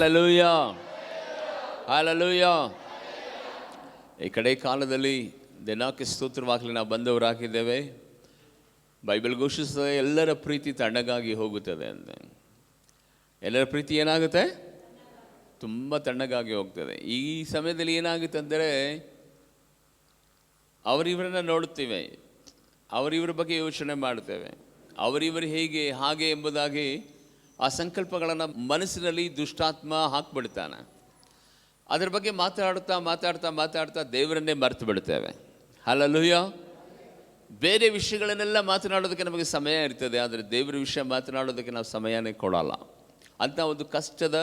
Hallelujah, hallelujah. ಈ ಕಡೆ ಕಾಲದಲ್ಲಿ ದಿನಕ್ಕೆ ಸ್ತೋತ್ರವಾಗಲಿ ನಾವು ಬಂದವರಾಗಿದ್ದೇವೆ. ಬೈಬಲ್ ಘೋಷಿಸುತ್ತದೆ, ಎಲ್ಲರ ಪ್ರೀತಿ ತಣ್ಣಗಾಗಿ ಹೋಗುತ್ತದೆ ಅಂತ. ಎಲ್ಲರ ಪ್ರೀತಿ ಏನಾಗುತ್ತೆ? ತುಂಬ ತಣ್ಣಗಾಗಿ ಹೋಗ್ತದೆ. ಈ ಸಮಯದಲ್ಲಿ ಏನಾಗುತ್ತೆ ಅಂದರೆ, ಅವರಿವರನ್ನ ನೋಡುತ್ತೇವೆ, ಅವರಿವರ ಬಗ್ಗೆ ಯೋಚನೆ ಮಾಡ್ತೇವೆ, ಅವರಿವರು ಹೇಗೆ ಹಾಗೆ ಎಂಬುದಾಗಿ ಆ ಸಂಕಲ್ಪಗಳನ್ನು ಮನಸ್ಸಿನಲ್ಲಿ ದುಷ್ಟಾತ್ಮ ಹಾಕ್ಬಿಡ್ತಾನೆ. ಅದರ ಬಗ್ಗೆ ಮಾತಾಡ್ತಾ ಮಾತಾಡ್ತಾ ಮಾತಾಡ್ತಾ ದೇವರನ್ನೇ ಮರೆತು ಬಿಡ್ತೇವೆ. ಹಲ್ಲೆಲೂಯ. ಬೇರೆ ವಿಷಯಗಳನ್ನೆಲ್ಲ ಮಾತನಾಡೋದಕ್ಕೆ ನಮಗೆ ಸಮಯ ಇರ್ತದೆ, ಆದರೆ ದೇವರ ವಿಷಯ ಮಾತನಾಡೋದಕ್ಕೆ ನಾವು ಸಮಯನೇ ಕೊಡಲ್ಲ. ಅಂಥ ಒಂದು ಕಷ್ಟದ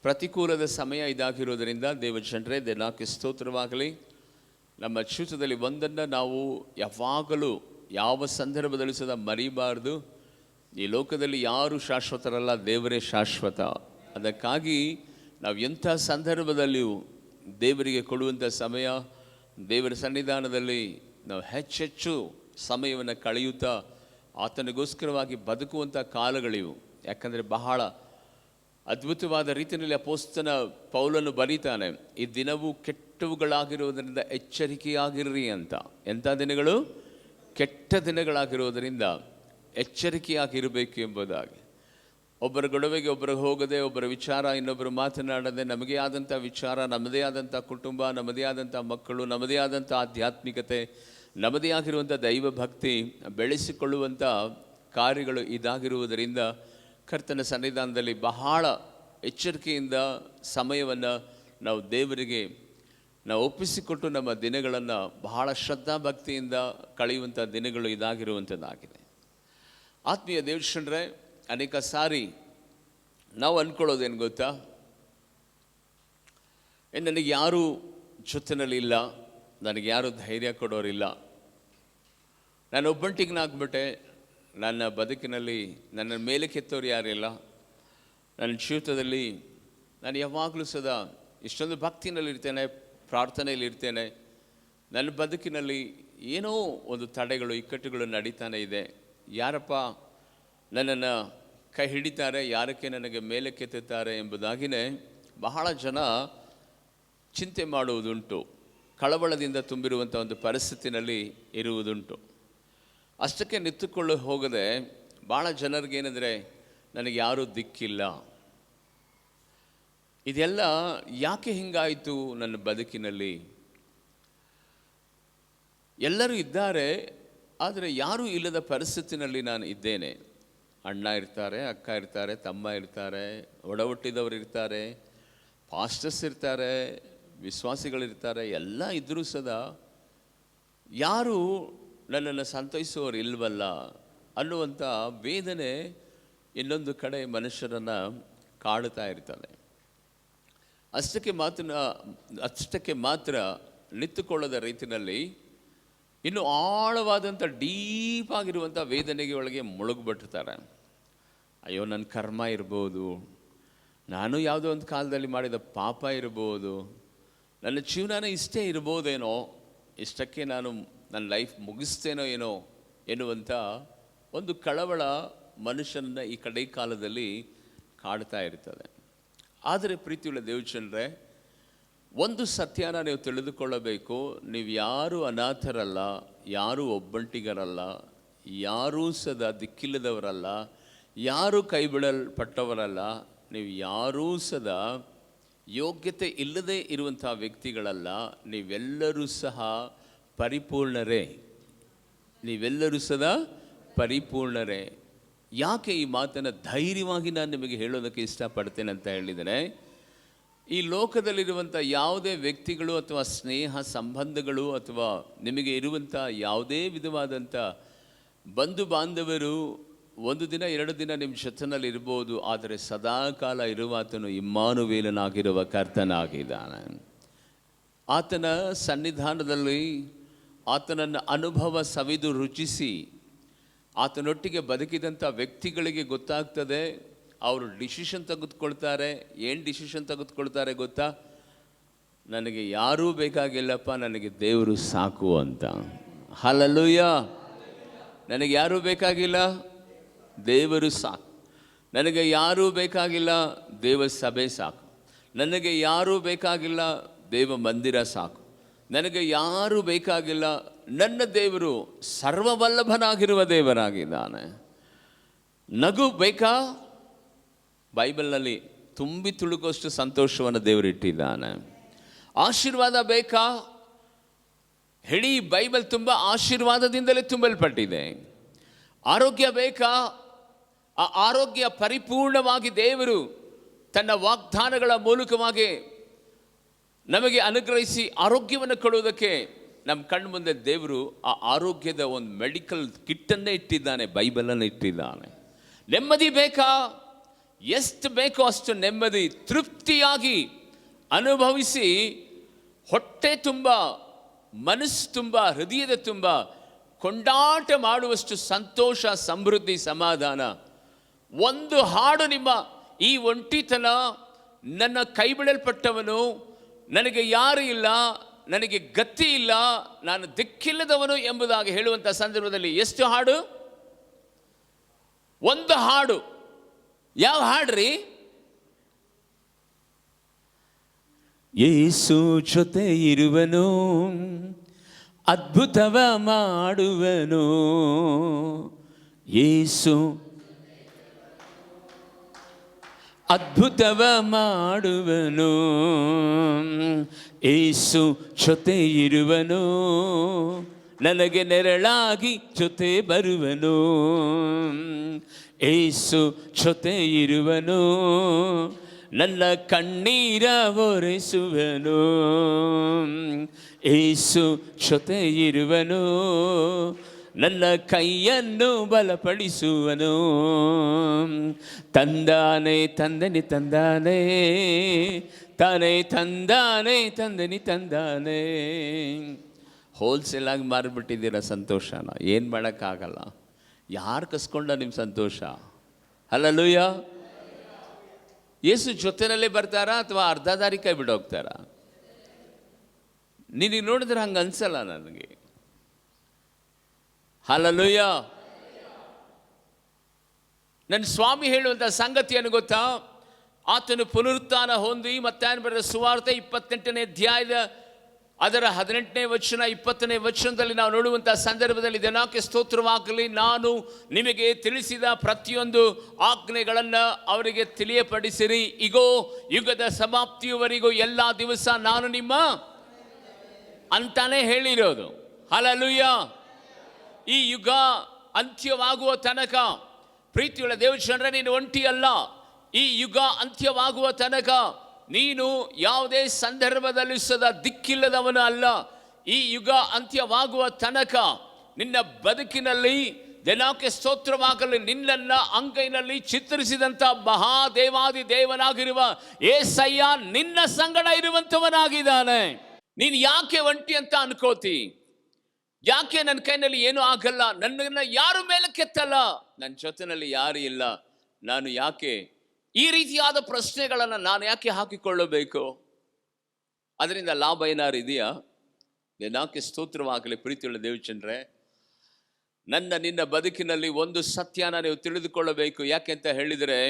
ಪ್ರತಿಕೂಲದ ಸಮಯ ಇದಾಗಿರೋದರಿಂದ ದೇವಜನರೇ, ದಿನಕ್ಕೆ ಸ್ತೋತ್ರವಾಗಲಿ. ನಮ್ಮ ಜೀವಿತದಲ್ಲಿ ಒಂದನ್ನು ನಾವು ಯಾವಾಗಲೂ ಯಾವ ಸಂದರ್ಭದಲ್ಲಿ ಸಹ ಮರಿಬಾರ್ದು. ಈ ಲೋಕದಲ್ಲಿ ಯಾರೂ ಶಾಶ್ವತರಲ್ಲ, ದೇವರೇ ಶಾಶ್ವತ. ಅದಕ್ಕಾಗಿ ನಾವು ಎಂಥ ಸಂದರ್ಭದಲ್ಲಿಯೂ ದೇವರಿಗೆ ಕೊಡುವಂಥ ಸಮಯ, ದೇವರ ಸನ್ನಿಧಾನದಲ್ಲಿ ನಾವು ಹೆಚ್ಚೆಚ್ಚು ಸಮಯವನ್ನು ಕಳೆಯುತ್ತಾ ಆತನಿಗೋಸ್ಕರವಾಗಿ ಬದುಕುವಂಥ ಕಾಲಗಳಿವು. ಯಾಕಂದರೆ ಬಹಳ ಅದ್ಭುತವಾದ ರೀತಿಯಲ್ಲಿ ಅಪೊಸ್ತಲನ ಪೌಲನು ಬರೀತಾನೆ, ಈ ದಿನವೂ ಕೆಟ್ಟವುಗಳಾಗಿರುವುದರಿಂದ ಎಚ್ಚರಿಕೆಯಾಗಿರ್ರಿ ಅಂತ. ಎಂಥ ದಿನಗಳು? ಕೆಟ್ಟ ದಿನಗಳಾಗಿರುವುದರಿಂದ ಎಚ್ಚರಿಕೆಯಾಗಿರಬೇಕು ಎಂಬುದಾಗಿ. ಒಬ್ಬರ ಗೊಡವೆಗೆ ಒಬ್ಬರು ಹೋಗದೆ, ಒಬ್ಬರ ವಿಚಾರ ಇನ್ನೊಬ್ಬರು ಮಾತನಾಡದೆ, ನಮಗೆ ಆದಂಥ ವಿಚಾರ, ನಮ್ಮದೇ ಆದಂಥ ಕುಟುಂಬ, ನಮ್ಮದೇ ಆದಂಥ ಮಕ್ಕಳು, ನಮ್ಮದೇ ಆದಂಥ ಆಧ್ಯಾತ್ಮಿಕತೆ, ನಮ್ಮದೇ ಆಗಿರುವಂಥ ದೈವ ಭಕ್ತಿ ಬೆಳೆಸಿಕೊಳ್ಳುವಂಥ ಕಾರ್ಯಗಳು ಇದಾಗಿರುವುದರಿಂದ ಕರ್ತನ ಸನ್ನಿಧಾನದಲ್ಲಿ ಬಹಳ ಎಚ್ಚರಿಕೆಯಿಂದ ಸಮಯವನ್ನು ನಾವು ದೇವರಿಗೆ ನಾವು ಒಪ್ಪಿಸಿಕೊಟ್ಟು ನಮ್ಮ ದಿನಗಳನ್ನು ಬಹಳ ಶ್ರದ್ಧಾಭಕ್ತಿಯಿಂದ ಕಳೆಯುವಂಥ ದಿನಗಳು ಇದಾಗಿರುವಂಥದ್ದಾಗಿದೆ. ಆತ್ಮೀಯ ದೇವಜನರೇ, ಅನೇಕ ಸಾರಿ ನಾವು ಅಂದ್ಕೊಳ್ಳೋದೇನು ಗೊತ್ತಾ, ನನಗೆ ಯಾರೂ ಜೊತೆಯಲ್ಲಿ ಇಲ್ಲ, ನನಗೆ ಯಾರೂ ಧೈರ್ಯ ಕೊಡೋರಿಲ್ಲ, ನಾನು ಒಬ್ಬಂಟಿಗನಾಗ್ಬಿಟ್ಟೆ, ನನ್ನ ಬದುಕಿನಲ್ಲಿ ನನ್ನ ಮೇಲೆ ಕೆತ್ತೋರು ಯಾರಿಲ್ಲ, ನನ್ನ ಜೀವಿತದಲ್ಲಿ ನಾನು ಯಾವಾಗಲೂ ಸದಾ ಇಷ್ಟೊಂದು ಭಕ್ತಿನಲ್ಲಿರ್ತೇನೆ, ಪ್ರಾರ್ಥನೆಯಲ್ಲಿರ್ತೇನೆ, ನನ್ನ ಬದುಕಿನಲ್ಲಿ ಏನೋ ಒಂದು ತಡೆಗಳು, ಇಕ್ಕಟ್ಟುಗಳು ನಡೀತಾನೆ ಇದೆ, ಯಾರಪ್ಪ ನನ್ನನ್ನು ಕೈ ಹಿಡಿತಾರೆ, ಯಾರಕ್ಕೆ ನನಗೆ ಮೇಲೆ ಕೆತ್ತುತ್ತಾರೆ ಎಂಬುದಾಗಿಯೇ ಬಹಳ ಜನ ಚಿಂತೆ ಮಾಡುವುದುಂಟು, ಕಳವಳದಿಂದ ತುಂಬಿರುವಂಥ ಒಂದು ಪರಿಸ್ಥಿತಿನಲ್ಲಿ ಇರುವುದುಂಟು. ಅಷ್ಟಕ್ಕೆ ನಿಂತುಕೊಳ್ಳು ಹೋಗದೆ ಭಾಳ ಜನರಿಗೇನೆಂದರೆ, ನನಗೆ ಯಾರೂ ದಿಕ್ಕಿಲ್ಲ, ಇದೆಲ್ಲ ಯಾಕೆ ಹಿಂಗಾಯಿತು ನನ್ನ ಬದುಕಿನಲ್ಲಿ, ಎಲ್ಲರೂ ಇದ್ದಾರೆ ಆದರೆ ಯಾರೂ ಇಲ್ಲದ ಪರಿಸ್ಥಿತಿನಲ್ಲಿ ನಾನು ಇದ್ದೇನೆ. ಅಣ್ಣ ಇರ್ತಾರೆ, ಅಕ್ಕ ಇರ್ತಾರೆ, ತಮ್ಮ ಇರ್ತಾರೆ, ಒಡ ಹುಟ್ಟಿದವರು ಇರ್ತಾರೆ, ಪಾಸ್ಟರ್ಸ್ ಇರ್ತಾರೆ, ವಿಶ್ವಾಸಿಗಳಿರ್ತಾರೆ, ಎಲ್ಲ ಇದ್ದರೂ ಸದಾ ಯಾರೂ ನನ್ನನ್ನು ಸಂತೈಸುವವರು ಇಲ್ವಲ್ಲ ಅನ್ನುವಂಥ ವೇದನೆ ಇನ್ನೊಂದು ಕಡೆ ಮನುಷ್ಯರನ್ನು ಕಾಡುತ್ತಾ ಇರ್ತದೆ. ಅಷ್ಟಕ್ಕೆ ಮಾತ್ರ ನಿಂತುಕೊಳ್ಳದ ರೀತಿಯಲ್ಲಿ ಇನ್ನು ಆಳವಾದಂಥ ಡೀಪ್ ಆಗಿರುವಂಥ ವೇದನೆಗೆ ಒಳಗೆ ಮುಳುಗ್ಬಿಟ್ಟಿರ್ತಾರೆ. ಅಯ್ಯೋ, ನನ್ನ ಕರ್ಮ ಇರ್ಬೋದು, ನಾನು ಯಾವುದೋ ಒಂದು ಕಾಲದಲ್ಲಿ ಮಾಡಿದ ಪಾಪ ಇರ್ಬೋದು, ನನ್ನ ಜೀವನನೇ ಇಷ್ಟೇ ಇರ್ಬೋದೇನೋ, ಇಷ್ಟಕ್ಕೆ ನಾನು ನನ್ನ ಲೈಫ್ ಮುಗಿಸ್ತೇನೋ ಏನೋ ಎನ್ನುವಂಥ ಒಂದು ಕಳವಳ ಮನುಷ್ಯನನ್ನು ಈ ಕಡೆ ಕಾಲದಲ್ಲಿ ಕಾಡ್ತಾ ಇರ್ತದೆ. ಆದರೆ ಪ್ರೀತಿಯುಳ್ಳ ದೇವಜನರೇ, ಒಂದು ಸತ್ಯನ ನೀವು ತಿಳಿದುಕೊಳ್ಳಬೇಕು, ನೀವು ಯಾರೂ ಅನಾಥರಲ್ಲ, ಯಾರೂ ಒಬ್ಬಂಟಿಗರಲ್ಲ, ಯಾರೂ ಸದಾ ದಿಕ್ಕಿಲ್ಲದವರಲ್ಲ, ಯಾರೂ ಕೈ ಬಿಡಲ್ಪಟ್ಟವರಲ್ಲ, ನೀವು ಯಾರೂ ಸದಾ ಯೋಗ್ಯತೆ ಇಲ್ಲದೆ ಇರುವಂಥ ವ್ಯಕ್ತಿಗಳಲ್ಲ, ನೀವೆಲ್ಲರೂ ಸಹ ಪರಿಪೂರ್ಣರೇ, ನೀವೆಲ್ಲರೂ ಸದಾ ಪರಿಪೂರ್ಣರೇ. ಯಾಕೆ ಈ ಮಾತನ್ನು ಧೈರ್ಯವಾಗಿ ನಾನು ನಿಮಗೆ ಹೇಳೋದಕ್ಕೆ ಇಷ್ಟಪಡ್ತೇನೆ ಅಂತ ಹೇಳಿದರೆ, ಈ ಲೋಕದಲ್ಲಿರುವಂಥ ಯಾವುದೇ ವ್ಯಕ್ತಿಗಳು ಅಥವಾ ಸ್ನೇಹ ಸಂಬಂಧಗಳು ಅಥವಾ ನಿಮಗೆ ಇರುವಂಥ ಯಾವುದೇ ವಿಧವಾದಂಥ ಬಂಧು ಬಾಂಧವರು ಒಂದು ದಿನ ಎರಡು ದಿನ ನಿಮ್ಮ ಜೊತೆಯಲ್ಲಿ ಇರ್ಬೋದು, ಆದರೆ ಸದಾಕಾಲ ಇರುವಾತನು ಇಮ್ಮಾನುವೇಲನಾಗಿರುವ ಕರ್ತನಾಗಿದ್ದಾನೆ. ಆತನ ಸನ್ನಿಧಾನದಲ್ಲಿ ಆತನನ್ನು ಅನುಭವ ಸವಿದು ರುಚಿಸಿ ಆತನೊಟ್ಟಿಗೆ ಬದುಕಿದಂಥ ವ್ಯಕ್ತಿಗಳಿಗೆ ಗೊತ್ತಾಗ್ತದೆ, ಅವರು ಡಿಸಿಷನ್ ತೆಗೆದುಕೊಳ್ತಾರೆ. ಏನು ಡಿಸಿಷನ್ ತೆಗೆದುಕೊಳ್ತಾರೆ ಗೊತ್ತಾ? ನನಗೆ ಯಾರೂ ಬೇಕಾಗಿಲ್ಲಪ್ಪ, ನನಗೆ ದೇವರು ಸಾಕು ಅಂತ. ಹಲ್ಲೆಲೂಯ. ನನಗೆ ಯಾರೂ ಬೇಕಾಗಿಲ್ಲ, ದೇವರು ಸಾಕು. ನನಗೆ ಯಾರೂ ಬೇಕಾಗಿಲ್ಲ, ದೇವ ಸಭೆ ಸಾಕು. ನನಗೆ ಯಾರೂ ಬೇಕಾಗಿಲ್ಲ, ದೇವ ಮಂದಿರ ಸಾಕು. ನನಗೆ ಯಾರೂ ಬೇಕಾಗಿಲ್ಲ, ನನ್ನ ದೇವರು ಸರ್ವವಲ್ಲಭನಾಗಿರುವ ದೇವರಾಗಿದ್ದಾನೆ. ನಗು ಬೇಕಾ? ಬೈಬಲ್ನಲ್ಲಿ ತುಂಬಿ ತುಳುಕೋಷ್ಟು ಸಂತೋಷವನ್ನು ದೇವರು ಇಟ್ಟಿದ್ದಾನೆ. ಆಶೀರ್ವಾದ ಬೇಕಾ? ಇಡೀ ಬೈಬಲ್ ತುಂಬ ಆಶೀರ್ವಾದದಿಂದಲೇ ತುಂಬಲ್ಪಟ್ಟಿದೆ. ಆರೋಗ್ಯ ಬೇಕಾ? ಆ ಆರೋಗ್ಯ ಪರಿಪೂರ್ಣವಾಗಿ ದೇವರು ತನ್ನ ವಾಗ್ದಾನಗಳ ಮೂಲಕವಾಗಿ ನಮಗೆ ಅನುಗ್ರಹಿಸಿ ಆರೋಗ್ಯವನ್ನು ಕೊಡುವುದಕ್ಕೆ ನಮ್ಮ ಕಣ್ಣು ಮುಂದೆ ದೇವರು ಆ ಆರೋಗ್ಯದ ಒಂದು ಮೆಡಿಕಲ್ ಕಿಟ್ಟನ್ನೇ ಇಟ್ಟಿದ್ದಾನೆ, ಬೈಬಲನ್ನು ಇಟ್ಟಿದ್ದಾನೆ. ನೆಮ್ಮದಿ ಬೇಕಾ? ಎಷ್ಟು ಬೇಕೋ ಅಷ್ಟು ನೆಮ್ಮದಿ ತೃಪ್ತಿಯಾಗಿ ಅನುಭವಿಸಿ ಹೊಟ್ಟೆ ತುಂಬ, ಮನಸ್ಸು ತುಂಬ, ಹೃದಯದ ತುಂಬ ಕೊಂಡಾಟ ಮಾಡುವಷ್ಟು ಸಂತೋಷ, ಸಮೃದ್ಧಿ, ಸಮಾಧಾನ. ಒಂದು ಹಾಡು ನಿಮ್ಮ ಈ ಒಂಟಿತನ, ನನ್ನ ಕೈ ಬಿಡಲ್ಪಟ್ಟವನು, ನನಗೆ ಯಾರು ಇಲ್ಲ, ನನಗೆ ಗತಿ ಇಲ್ಲ, ನಾನು ದಿಕ್ಕಿಲ್ಲದವನು ಎಂಬುದಾಗಿ ಹೇಳುವಂಥ ಸಂದರ್ಭದಲ್ಲಿ ಎಷ್ಟು ಹಾಡು? ಒಂದು ಹಾಡು. ಯಾವ ಹಾಡ್ರಿ? ಯೇಸು ಜೊತೆ ಇರುವನು, ಅದ್ಭುತವ ಮಾಡುವನು. ಯೇಸು ಅದ್ಭುತವ ಮಾಡುವನು. ಯೇಸು ಜೊತೆ ಇರುವನು, ನನಗೆ ನೆರಳಾಗಿ ಜೊತೆ ಬರುವನು. ಯೇಸು ಜೊತೆ ಇರುವನು, ನನ್ನ ಕಣ್ಣೀರ ಒರೆಸುವನು. ಯೇಸು ಜೊತೆ ಇರುವನು, ನನ್ನ ಕೈಯನ್ನು ಬಲಪಡಿಸುವನು. ತಂದಾನೆ ತಂದನಿ ತಂದಾನೆ, ತಾನೇ ತಂದಾನೆ ತಂದನಿ ತಂದಾನೆ. ಹೋಲ್ಸೇಲಾಗಿ ಮಾರಿಬಿಟ್ಟಿದ್ದೀರ ಸಂತೋಷನ. ಏನು ಮಾಡೋಕ್ಕಾಗಲ್ಲ. ಯಾರು ಕಸ್ಕೊಂಡ ನಿಮ್ಮ ಸಂತೋಷ? ಹಲ್ಲೆಲೂಯಾ. ಯೇಸು ಜೊತೆನಲ್ಲೇ ಬರ್ತಾರಾ ಅಥವಾ ಅರ್ಧ ದಾರಿ ಕೈ ಬಿಡೋಗ್ತಾರಾ? ನಿನಗೆ ನೋಡಿದ್ರೆ ಹಂಗೆ ಅನ್ಸಲ್ಲ ನನಗೆ. ಹಲ್ಲೆಲೂಯಾ. ನನ್ನ ಸ್ವಾಮಿ ಹೇಳುವಂಥ ಸಂಗತಿಯನ್ನು ಗೊತ್ತಾ? ಆತನು ಪುನರುತ್ಥಾನ ಹೊಂದಿ, ಮತ್ತಾಯನ ಬರೆದ ಸುವಾರ್ತೆ 28ನೇ ಅಧ್ಯಾಯದ ಅದರ 18ನೇ ವಚನ 20ನೇ ವಚನದಲ್ಲಿ ನಾವು ನೋಡುವಂಥ ಸಂದರ್ಭದಲ್ಲಿ, ದಿನಕ್ಕೆ ಸ್ತೋತ್ರವಾಗಲಿ, ನಾನು ನಿಮಗೆ ತಿಳಿಸಿದ ಪ್ರತಿಯೊಂದು ಆಜ್ಞೆಗಳನ್ನು ಅವರಿಗೆ ತಿಳಿಯಪಡಿಸಿರಿ. ಇಗೋ, ಯುಗದ ಸಮಾಪ್ತಿಯವರೆಗೂ ಎಲ್ಲ ದಿವಸ ನಾನು ನಿಮ್ಮ ಅಂತಾನೆ ಹೇಳಿರೋದು. ಹಲ್ಲೆಲೂಯಾ. ಈ ಯುಗ ಅಂತ್ಯವಾಗುವ ತನಕ ಪ್ರೀತಿಯುಳ್ಳ ದೇವಜನರೇ, ನೀನು ಒಂಟಿ ಅಲ್ಲ. ಈ ಯುಗ ಅಂತ್ಯವಾಗುವ ತನಕ ನೀನು ಯಾವುದೇ ಸಂದರ್ಭದಲ್ಲಿ ಸದಾ ದಿಕ್ಕಿಲ್ಲದವನು ಅಲ್ಲ. ಈ ಯುಗ ಅಂತ್ಯವಾಗುವ ತನಕ ನಿನ್ನ ಬದುಕಿನಲ್ಲಿ ದಿನಕ್ಕೆ ಸ್ತೋತ್ರವಾಗಲಿ, ನಿನ್ನನ್ನ ಅಂಗೈನಲ್ಲಿ ಚಿತ್ರಿಸಿದಂಥ ಮಹಾದೇವಾದಿ ದೇವನಾಗಿರುವ ಏಸಯ್ಯ ನಿನ್ನ ಸಂಗಡ ಇರುವಂಥವನಾಗಿದ್ದಾನೆ. ನೀನು ಯಾಕೆ ಒಂಟಿ ಅಂತ ಅನ್ಕೋತಿ? ಯಾಕೆ ನನ್ನ ಕೈನಲ್ಲಿ ಏನೂ ಆಗಲ್ಲ, ನನ್ನನ್ನು ಯಾರು ಮೇಲೆ ಕೆತ್ತಲ್ಲ, ನನ್ನ ಜೊತೆನಲ್ಲಿ ಯಾರು ಇಲ್ಲ, ನಾನು ಯಾಕೆ ಈ ರೀತಿಯಾದ ಪ್ರಶ್ನೆಗಳನ್ನು ನಾನು ಯಾಕೆ ಹಾಕಿಕೊಳ್ಳಬೇಕು? ಅದರಿಂದ ಲಾಭ ಏನಾರು ಇದೆಯಾ? ದಿನಕ್ಕೆ ಸ್ತೋತ್ರವಾಗಲಿ ಪ್ರೀತಿಯುಳ್ಳ ದೇವಜನರೇ, ನಿನ್ನ ಬದುಕಿನಲ್ಲಿ ಒಂದು ಸತ್ಯನ ನೀವು ತಿಳಿದುಕೊಳ್ಳಬೇಕು. ಯಾಕೆ ಅಂತ ಹೇಳಿದರೆ,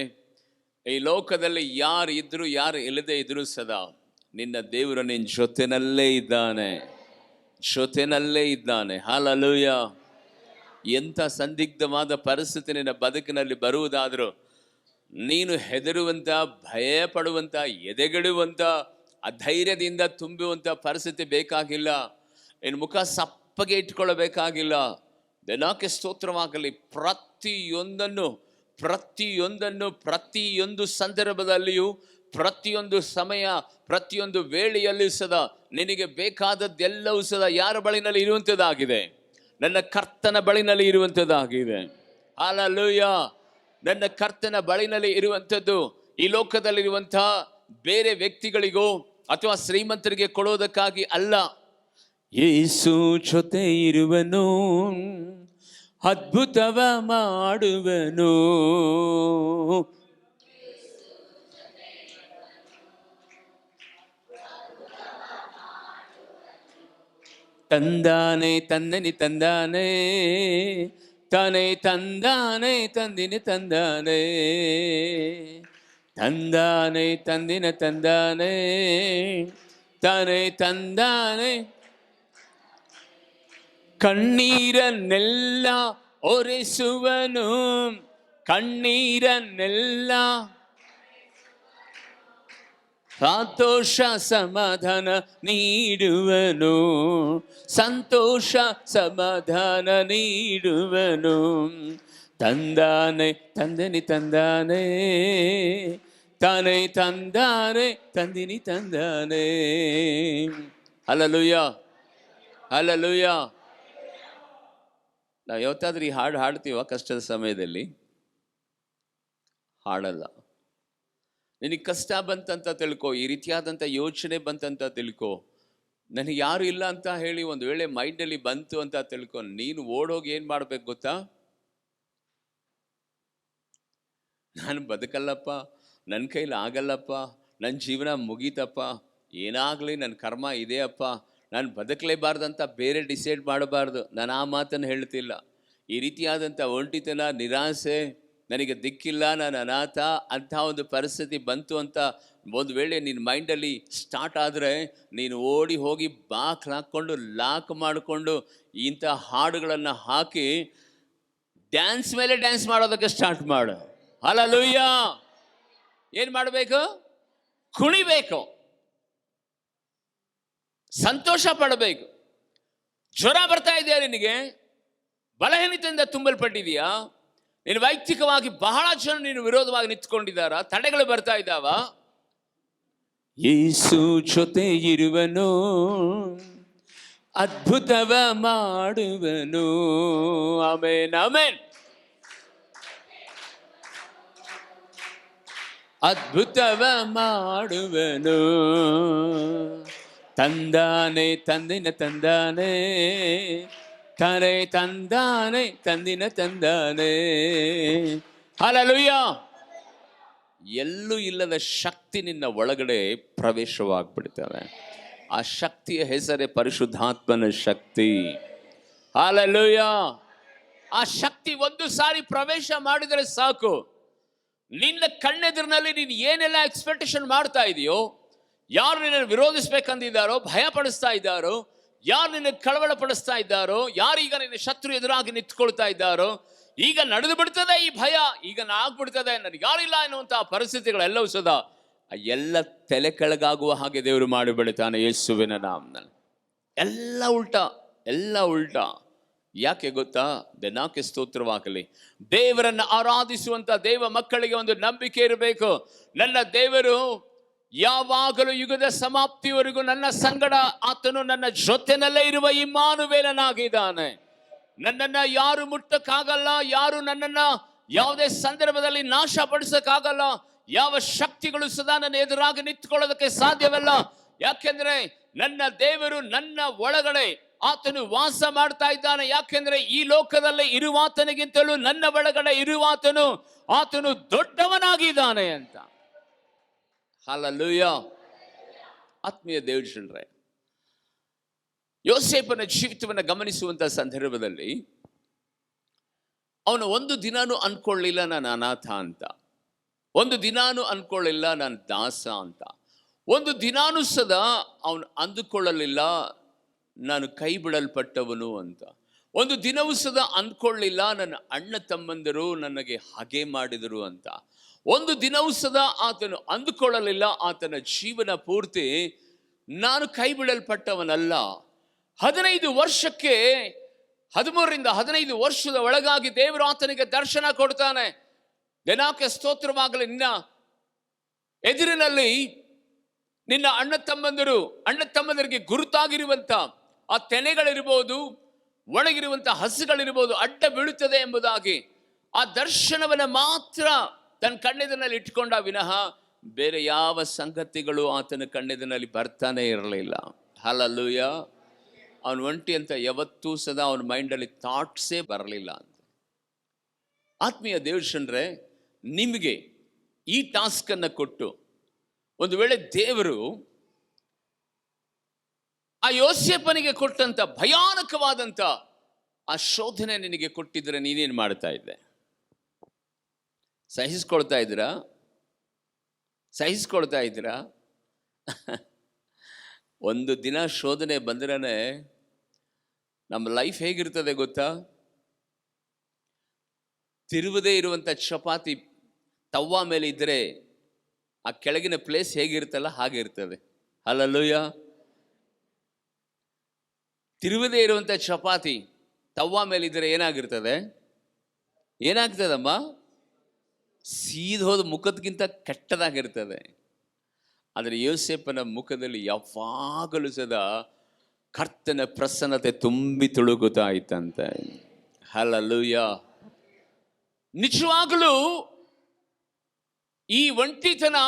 ಈ ಲೋಕದಲ್ಲಿ ಯಾರು ಇದ್ರೂ ಯಾರು ಇಲ್ಲದೆ ಇದ್ರೂ ಸದಾ ನಿನ್ನ ದೇವರು ನಿನ್ನ ಜೊತೆನಲ್ಲೇ ಇದ್ದಾನೆ, ಜೊತೆನಲ್ಲೇ ಇದ್ದಾನೆ. ಹಲ್ಲೆಲೂಯಾ. ಎಂಥ ಸಂದಿಗ್ಧವಾದ ಪರಿಸ್ಥಿತಿ ನಿನ್ನ ಬದುಕಿನಲ್ಲಿ ಬರುವುದಾದರೂ ನೀನು ಹೆದರುವಂಥ, ಭಯ ಪಡುವಂಥ, ಎದೆಗೆಡುವಂಥ, ಅಧೈರ್ಯದಿಂದ ತುಂಬುವಂಥ ಪರಿಸ್ಥಿತಿ ಬೇಕಾಗಿಲ್ಲ. ನಿನ್ನ ಮುಖ ಸಪ್ಪಗೆ ಇಟ್ಕೊಳ್ಳಬೇಕಾಗಿಲ್ಲ. ದಿನಕ್ಕೆ ಸ್ತೋತ್ರವಾಗಲಿ. ಪ್ರತಿಯೊಂದು ಸಂದರ್ಭದಲ್ಲಿಯೂ, ಪ್ರತಿಯೊಂದು ಸಮಯ, ಪ್ರತಿಯೊಂದು ವೇಳೆಯಲ್ಲಿ ಸದಾ ನಿನಗೆ ಬೇಕಾದದ್ದೆಲ್ಲವೂ ಸದಾ ಯಾರ ಬಳಿನಲ್ಲಿ ಇರುವಂಥದ್ದಾಗಿದೆ? ನನ್ನ ಕರ್ತನ ಬಳಿನಲ್ಲಿ ಇರುವಂಥದ್ದಾಗಿದೆ. ಹಲ್ಲೆಲೂಯಾ. ನನ್ನ ಕರ್ತನ ಬಳಿನಲ್ಲಿ ಇರುವಂಥದ್ದು ಈ ಲೋಕದಲ್ಲಿರುವಂಥ ಬೇರೆ ವ್ಯಕ್ತಿಗಳಿಗೋ ಅಥವಾ ಶ್ರೀಮಂತರಿಗೆ ಕೊಡೋದಕ್ಕಾಗಿ ಅಲ್ಲ. ಯೇಸು ಜೊತೆ ಇರುವನು, ಅದ್ಭುತವ ಮಾಡುವನು. ತಂದಾನೆ ತಂದನಿ ತಂದಾನೆ, ತಾನೇ ತಂದಾನೆ ತಂದಿನಿ ತಂದಾನೆ, ತಂದಾನೆ ತಂದಿನ ತಂದಾನೆ, ತಾನೇ ತಂದಾನೆ. ಕಣ್ಣೀರನ್ನೆಲ್ಲ ಒರೆಸುವನು, ಕಣ್ಣೀರನ್ನೆಲ್ಲ ಸಂತೋಷ ಸಮಾಧಾನ ನೀಡುವನು, ಸಂತೋಷ ಸಮಾಧಾನ ನೀಡುವನು. ತಂದಾನೆ ತಂದನಿ ತಂದಾನೆ, ತಾನೇ ತಂದಾನೆ ತಂದಿನಿ ತಂದಾನೆ. Hallelujah, hallelujah. ನಾವು ಯಾವತ್ತಾದ್ರೂ ಈ ಹಾಡು ಹಾಡ್ತೀವ ಕಷ್ಟದ ಸಮಯದಲ್ಲಿ? ಹಾಡಲ್ಲ. ನಿನಗೆ ಕಷ್ಟ ಬಂತಂತ ತಿಳ್ಕೊ, ಈ ರೀತಿಯಾದಂಥ ಯೋಚನೆ ಬಂತಂತ ತಿಳ್ಕೊ, ನನಗೆ ಯಾರು ಇಲ್ಲ ಅಂತ ಹೇಳಿ ಒಂದು ವೇಳೆ ಮೈಂಡಲ್ಲಿ ಬಂತು ಅಂತ ತಿಳ್ಕೊ, ನೀನು ಓಡೋಗಿ ಏನು ಮಾಡ್ಬೇಕು ಗೊತ್ತಾ? ನಾನು ಬದುಕಲ್ಲಪ್ಪ, ನನ್ನ ಕೈಲಿ ಆಗಲ್ಲಪ್ಪ, ನನ್ನ ಜೀವನ ಮುಗೀತಪ್ಪ, ಏನಾಗಲಿ ನನ್ನ ಕರ್ಮ ಇದೆಯಪ್ಪ, ನಾನು ಬದುಕಲೇಬಾರ್ದಂತ ಬೇರೆ ಡಿಸೈಡ್ ಮಾಡಬಾರ್ದು. ನಾನು ಆ ಮಾತನ್ನು ಹೇಳ್ತಿಲ್ಲ. ಈ ರೀತಿಯಾದಂಥ ಒಂಟಿತನ, ನಿರಾಸೆ, ನನಗೆ ದಿಕ್ಕಿಲ್ಲ, ನಾನು ಅನಾಥ ಅಂಥ ಒಂದು ಪರಿಸ್ಥಿತಿ ಬಂತು ಅಂತ ಒಂದು ವೇಳೆ ನಿನ್ನ ಮೈಂಡಲ್ಲಿ ಸ್ಟಾರ್ಟ್ ಆದರೆ, ನೀನು ಓಡಿ ಹೋಗಿ ಬಾಕ್ ಹಾಕ್ಕೊಂಡು ಲಾಕ್ ಮಾಡಿಕೊಂಡು ಇಂಥ ಹಾಡುಗಳನ್ನು ಹಾಕಿ ಡ್ಯಾನ್ಸ್ ಮೇಲೆ ಡ್ಯಾನ್ಸ್ ಮಾಡೋದಕ್ಕೆ ಸ್ಟಾರ್ಟ್ ಮಾಡು. ಹಲ್ಲೆಲೂಯಾ. ಏನು ಮಾಡಬೇಕು? ಕುಣಿಬೇಕು, ಸಂತೋಷ ಪಡಬೇಕು. ಜ್ವರ ಬರ್ತಾ ಇದೆಯಾ ನಿನಗೆ? ಬಲಹೀನತೆಯಿಂದ ತುಂಬಲ್ಪಟ್ಟಿದೆಯಾ? ನೀನು ವೈಯಕ್ತಿಕವಾಗಿ ಬಹಳ ಜನ ನೀನು ವಿರೋಧವಾಗಿ ನಿಂತ್ಕೊಂಡಿದ್ದಾರ? ತಡೆಗಳು ಬರ್ತಾ ಇದ್ದಾವ? ಯೇಸು ಜೊತೆ ಇರುವನು, ಅದ್ಭುತವ ಮಾಡುವನು. Amen, amen. ಅದ್ಭುತವ ಮಾಡುವನು. ತಂದಾನೆ ತಂದಿನ ತಂದಾನೆ, ತಾನೇ ತಂದಾನೆ ತಂದಿನ ತಂದಾನೆ. ಹಲ್ಲೆಲೂಯಾ. ಎಲ್ಲೂ ಇಲ್ಲದ ಶಕ್ತಿ ನಿನ್ನ ಒಳಗಡೆ ಪ್ರವೇಶವಾಗ್ಬಿಡ್ತದೆ. ಆ ಶಕ್ತಿಯ ಹೆಸರೇ ಪರಿಶುದ್ಧಾತ್ಮನ ಶಕ್ತಿ. ಹಲ್ಲೆಲೂಯಾ. ಆ ಶಕ್ತಿ ಒಂದು ಸಾರಿ ಪ್ರವೇಶ ಮಾಡಿದರೆ ಸಾಕು, ನಿನ್ನ ಕಣ್ಣೆದುರಿನಲ್ಲಿ ನೀನು ಏನೆಲ್ಲ ಎಕ್ಸ್ಪೆಕ್ಟೇಷನ್ ಮಾಡ್ತಾ ಇದೆಯೋ, ಯಾರು ನಿನ್ನನ್ನು ವಿರೋಧಿಸ್ಬೇಕಂದಿದ್ದಾರೋ, ಭಯ ಪಡಿಸ್ತಾ ಇದ್ದಾರೋ, ಯಾರು ನಿನ್ನ ಕಳವಳ ಪಡಿಸ್ತಾ ಇದ್ದಾರೋ, ಯಾರೀಗ ನಿನ್ನ ಶತ್ರು ಎದುರಾಗಿ ನಿಂತ್ಕೊಳ್ತಾ ಇದ್ದಾರೋ, ಈಗ ನಡೆದು ಬಿಡ್ತದೆ ಈ ಭಯ, ಈಗ ಆಗ್ಬಿಡ್ತದೆ, ನನಗೆ ಯಾರಿಲ್ಲ ಎನ್ನುವಂತಹ ಪರಿಸ್ಥಿತಿಗಳೆಲ್ಲವೂ ಸದಾ ಎಲ್ಲ ತಲೆ ಕೆಳಗಾಗುವ ಹಾಗೆ ದೇವರು ಮಾಡಿಬಿಡ್ತಾನೆ ಯೇಸುವಿನ ನಾಮದಲ್ಲಿ. ಎಲ್ಲ ಉಲ್ಟಾ, ಎಲ್ಲ ಉಲ್ಟಾ. ಯಾಕೆ ಗೊತ್ತಾ? ದಿನಕ್ಕೆ ಸ್ತೋತ್ರವಾಗಲಿ. ದೇವರನ್ನು ಆರಾಧಿಸುವಂತ ದೇವ ಮಕ್ಕಳಿಗೆ ಒಂದು ನಂಬಿಕೆ ಇರಬೇಕು. ನನ್ನ ದೇವರು ಯಾವಾಗಲೂ ಯುಗದ ಸಮಾಪ್ತಿವರೆಗೂ ನನ್ನ ಸಂಗಡ, ಆತನು ನನ್ನ ಜೊತೆನಲ್ಲೇ ಇರುವ ಇಮ್ಮಾನುವೇಲನಾಗಿದ್ದಾನೆ. ನನ್ನನ್ನ ಯಾರು ಮುಟ್ಟಕ್ಕಾಗಲ್ಲ, ಯಾರು ನನ್ನನ್ನ ಯಾವುದೇ ಸಂದರ್ಭದಲ್ಲಿ ನಾಶ ಪಡಿಸಕ್ಕಾಗಲ್ಲ, ಯಾವ ಶಕ್ತಿಗಳು ಸದಾ ನನ್ನ ಎದುರಾಗಿ ನಿಂತ್ಕೊಳ್ಳೋದಕ್ಕೆ ಸಾಧ್ಯವಿಲ್ಲ. ಯಾಕೆಂದ್ರೆ ನನ್ನ ದೇವರು ನನ್ನ ಒಳಗಡೆ ಆತನು ವಾಸ ಮಾಡ್ತಾ ಇದ್ದಾನೆ. ಯಾಕೆಂದ್ರೆ ಈ ಲೋಕದಲ್ಲಿ ಇರುವಾತನಿಗಿಂತಲೂ ನನ್ನ ಒಳಗಡೆ ಇರುವಾತನು, ಆತನು ದೊಡ್ಡವನಾಗಿದ್ದಾನೆ ಅಂತ. ಹಲ್ಲೆಲೂಯಾ. ಆತ್ಮೀಯ ದೇವಜನರೇ, ಯೋಸೇಫನ ಜೀವಿತವನ್ನು ಗಮನಿಸುವಂತ ಸಂದರ್ಭದಲ್ಲಿ ಅವನು ಒಂದು ದಿನಾನು ಅನ್ಕೊಳ್ಳಿಲ್ಲ ನಾನು ಅನಾಥ ಅಂತ, ಒಂದು ದಿನಾನು ಅನ್ಕೊಳ್ಳಿಲ್ಲ ನಾನು ದಾಸ ಅಂತ, ಒಂದು ದಿನಾನು ಸದಾ ಅವನು ಅಂದುಕೊಳ್ಳಲಿಲ್ಲ ನಾನು ಕೈ ಬಿಡಲ್ಪಟ್ಟವನು ಅಂತ, ಒಂದು ದಿನವೂ ಸದಾ ಅಂದ್ಕೊಳ್ಳಿಲ್ಲ ನನ್ನ ಅಣ್ಣ ತಮ್ಮಂದರು ನನಗೆ ಹಾಗೆ ಮಾಡಿದರು ಅಂತ, ಒಂದು ದಿನವೂ ಸದಾ ಆತನು ಅಂದುಕೊಳ್ಳಲಿಲ್ಲ ಆತನ ಜೀವನ ಪೂರ್ತಿ ನಾನು ಕೈ ಬಿಡಲ್ಪಟ್ಟವನಲ್ಲ. 15 ವರ್ಷಕ್ಕೆ 13ರಿಂದ 15 ವರ್ಷದ ಒಳಗಾಗಿ ದೇವರು ಆತನಿಗೆ ದರ್ಶನ ಕೊಡ್ತಾನೆ. ದಿನಕ್ಕೆ ಸ್ತೋತ್ರವಾಗಲಿ. ನಿನ್ನ ಎದುರಿನಲ್ಲಿ ನಿನ್ನ ಅಣ್ಣ ತಮ್ಮಂದರಿಗೆ ಗುರುತಾಗಿರುವಂತ ಆ ತೆನೆಗಳಿರ್ಬೋದು, ಒಳಗಿರುವಂತ ಹಸುಗಳಿರ್ಬೋದು ಅಡ್ಡ ಬೀಳುತ್ತದೆ ಎಂಬುದಾಗಿ ಆ ದರ್ಶನವನ್ನು ಮಾತ್ರ ತನ್ನ ಕಣ್ಣೆದಿನಲ್ಲಿ ಇಟ್ಕೊಂಡ ವಿನಃ ಬೇರೆ ಯಾವ ಸಂಗತಿಗಳು ಆತನ ಕಣ್ಣೆದಿನಲ್ಲಿ ಬರ್ತಾನೆ ಇರಲಿಲ್ಲ. ಹಲ್ಲೆಲೂಯಾ. ಅವನು ಒಂಟಿ ಅಂತ ಯಾವತ್ತೂ ಸದಾ ಅವನ ಮೈಂಡಲ್ಲಿ ಥಾಟ್ಸೇ ಬರಲಿಲ್ಲ ಅಂತ. ಆತ್ಮೀಯ ದೇವಜನರೇ, ನಿಮಗೆ ಈ ಟಾಸ್ಕ್ ಅನ್ನು ಕೊಟ್ಟು ಒಂದು ವೇಳೆ ದೇವರು ಆ ಯೋಸೇಫನಿಗೆ ಕೊಟ್ಟಂತ ಭಯಾನಕವಾದಂತ ಆ ಶೋಧನೆ ನಿನಗೆ ಕೊಟ್ಟಿದ್ರೆ ನೀನೇನು ಮಾಡ್ತಾ ಇದ್ದೆ? ಸಹಿಸ್ಕೊಳ್ತಾ ಇದ್ದೀರಾ? ಸಹಿಸ್ಕೊಳ್ತಾ ಇದ್ದೀರಾ? ಒಂದು ದಿನ ಶೋಧನೆ ಬಂದ್ರೆ ನಮ್ಮ ಲೈಫ್ ಹೇಗಿರ್ತದೆ ಗೊತ್ತಾ? ತಿರುವದೇ ಇರುವಂಥ ಚಪಾತಿ ತವ್ವ ಮೇಲೆ ಇದ್ದರೆ ಆ ಕೆಳಗಿನ ಪ್ಲೇಸ್ ಹೇಗಿರ್ತಲ್ಲ ಹಾಗೆ ಇರ್ತದೆ. ಹಲ್ಲೆಲೂಯಾ. ತಿರುವದೇ ಇರುವಂಥ ಚಪಾತಿ ತವ್ವ ಮೇಲಿದ್ದರೆ ಏನಾಗಿರ್ತದೆ? ಏನಾಗ್ತದಮ್ಮ? ಸೀದೋದ ಮುಖದ್ಗಿಂತ ಕೆಟ್ಟದಾಗಿರ್ತದೆ. ಆದರೆ ಯೋಸೇಫನ ಮುಖದಲ್ಲಿ ಯಾವಾಗಲೂ ಸದಾ ಕರ್ತನ ಪ್ರಸನ್ನತೆ ತುಂಬಿ ತುಳುಗುತ್ತಾ ಇತ್ತಂತೆ. ಹಲ್ಲೆಲೂಯಾ. ನಿಜವಾಗಲೂ ಈ ಒಂಟಿತನ,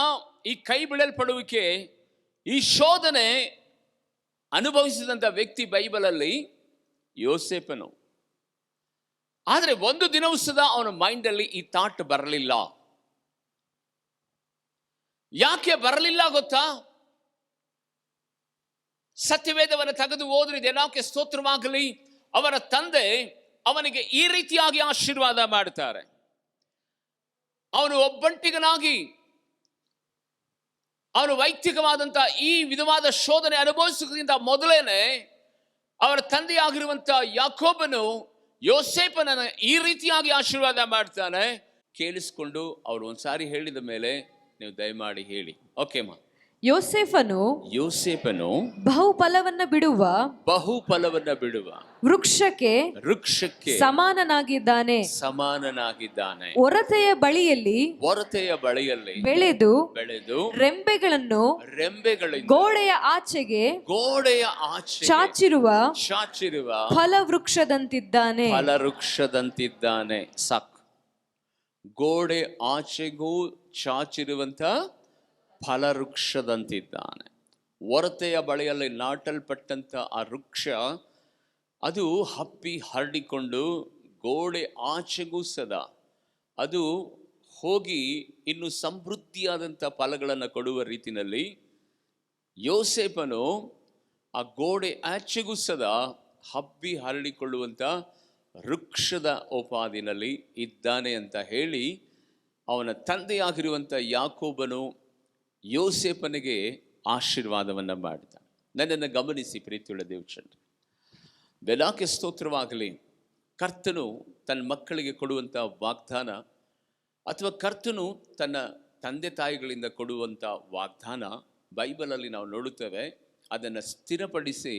ಈ ಕೈ ಬಿಡಲ್ಪಡುವಿಕೆ, ಈ ಶೋಧನೆ ಅನುಭವಿಸಿದಂಥ ವ್ಯಕ್ತಿ ಬೈಬಲಲ್ಲಿ ಯೋಸೇಫನು. ಆದರೆ ಒಂದು ದಿನವೂ ಸದಾ ಅವನ ಮೈಂಡಲ್ಲಿ ಈ ಥಾಟ್ ಬರಲಿಲ್ಲ. ಯಾಕೆ ಬರಲಿಲ್ಲ ಗೊತ್ತಾ? ಸತ್ಯವೇದವನ್ನು ತೆಗೆದು ಓದ್ರಿ, ದೇವರಿಗೆ ಸ್ತೋತ್ರವಾಗಲಿ, ಅವರ ತಂದೆ ಅವನಿಗೆ ಈ ರೀತಿಯಾಗಿ ಆಶೀರ್ವಾದ ಮಾಡ್ತಾರೆ. ಅವನು ಒಬ್ಬಂಟಿಗನಾಗಿ ಅವನು ವೈಯಕ್ತಿಕವಾದಂಥ ಈ ವಿಧವಾದ ಶೋಧನೆ ಅನುಭವಿಸುವುದಕ್ಕಿಂತ ಮೊದಲೇನೆ ಅವರ ತಂದೆಯಾಗಿರುವಂಥ ಯಾಕೋಬನು ಯೋಸೇಫನನ್ನು ಈ ರೀತಿಯಾಗಿ ಆಶೀರ್ವಾದ ಮಾಡ್ತಾನೆ. ಕೇಳಿಸ್ಕೊಂಡು ಅವರು ಒಂದ್ಸಾರಿ ಹೇಳಿದ ಮೇಲೆ ನೀವು ದಯಮಾಡಿ ಹೇಳಿ. ಓಕೆಮ್ಮ. ಯೋಸೇಫನು ಬಹುಫಲವನ್ನ ಬಿಡುವ ವೃಕ್ಷಕ್ಕೆ ಸಮಾನನಾಗಿದ್ದಾನೆ. ಒರತೆಯ ಬಳಿಯಲ್ಲಿ ಬೆಳೆದು ರೆಂಬೆಗಳನ್ನು ಗೋಡೆಯ ಆಚೆಗೆ ಚಾಚಿರುವ ಫಲವೃಕ್ಷದಂತಿದ್ದಾನೆ. ಸಾಕು. ಗೋಡೆ ಆಚೆಗೂ ಚಾಚಿರುವಂತ ಫಲವೃಕ್ಷದಂತಿದ್ದಾನೆ. ಒರತೆಯ ಬಳಿಯಲ್ಲಿ ನಾಟಲ್ಪಟ್ಟಂತ ಆ ವೃಕ್ಷ ಅದು ಹಪ್ಪಿ ಹರಡಿಕೊಂಡು ಗೋಡೆ ಆಚೆಗೂ ಸದಾ ಅದು ಹೋಗಿ ಇನ್ನು ಸಮೃದ್ಧಿಯಾದಂಥ ಫಲಗಳನ್ನು ಕೊಡುವ ರೀತಿಯಲ್ಲಿ ಯೋಸೇಫನು ಆ ಗೋಡೆ ಆಚೆಗೂ ಸದಾ ಹಬ್ಬಿ ಹರಡಿಕೊಳ್ಳುವಂಥ ವೃಕ್ಷದ ಉಪಾದಿನಲ್ಲಿ ಇದ್ದಾನೆ ಅಂತ ಹೇಳಿ ಅವನ ತಂದೆಯಾಗಿರುವಂಥ ಯಾಕೋಬನು ಯೋಸೇಫನಿಗೆ ಆಶೀರ್ವಾದವನ್ನು ಮಾಡಿದ. ನನ್ನನ್ನು ಗಮನಿಸಿ ಪ್ರೀತಿಯುಳ್ಳ ದೇವಚಂದ್ರ, ಬೆಲಾಕೆ ಸ್ತೋತ್ರವಾಗಲಿ. ಕರ್ತನು ತನ್ನ ಮಕ್ಕಳಿಗೆ ಕೊಡುವಂಥ ವಾಗ್ದಾನ ಅಥವಾ ಕರ್ತನು ತನ್ನ ತಂದೆ ತಾಯಿಗಳಿಂದ ಕೊಡುವಂಥ ವಾಗ್ದಾನ ಬೈಬಲಲ್ಲಿ ನಾವು ನೋಡುತ್ತೇವೆ. ಅದನ್ನು ಸ್ಥಿರಪಡಿಸಿ